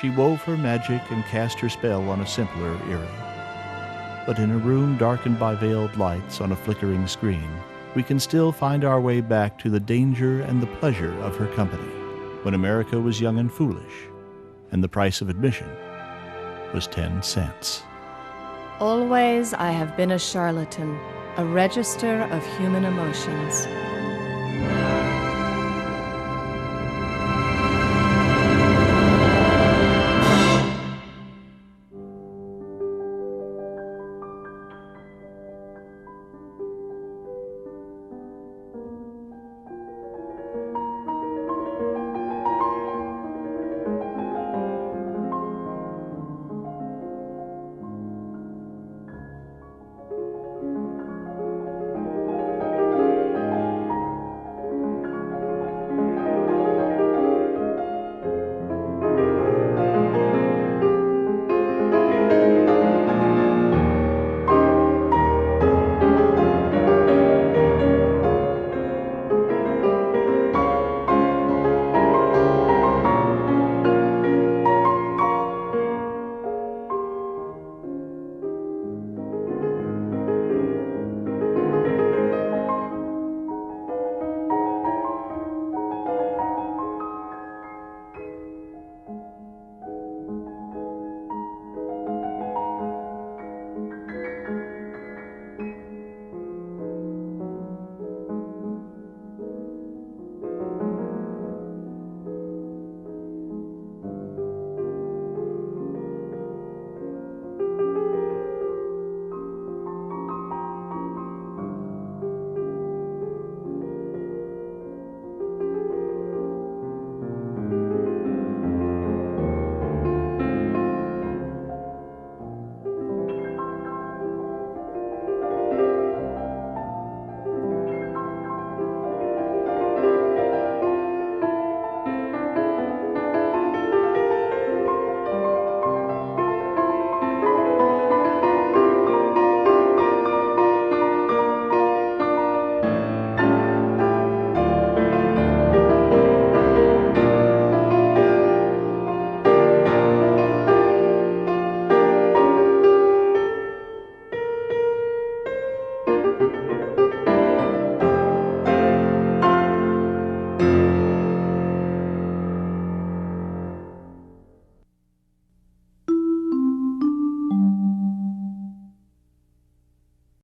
She wove her magic and cast her spell on a simpler era. But in a room darkened by veiled lights on a flickering screen, we can still find our way back to the danger and the pleasure of her company, when America was young and foolish, and the price of admission was 10 cents. Always I have been a charlatan, a register of human emotions.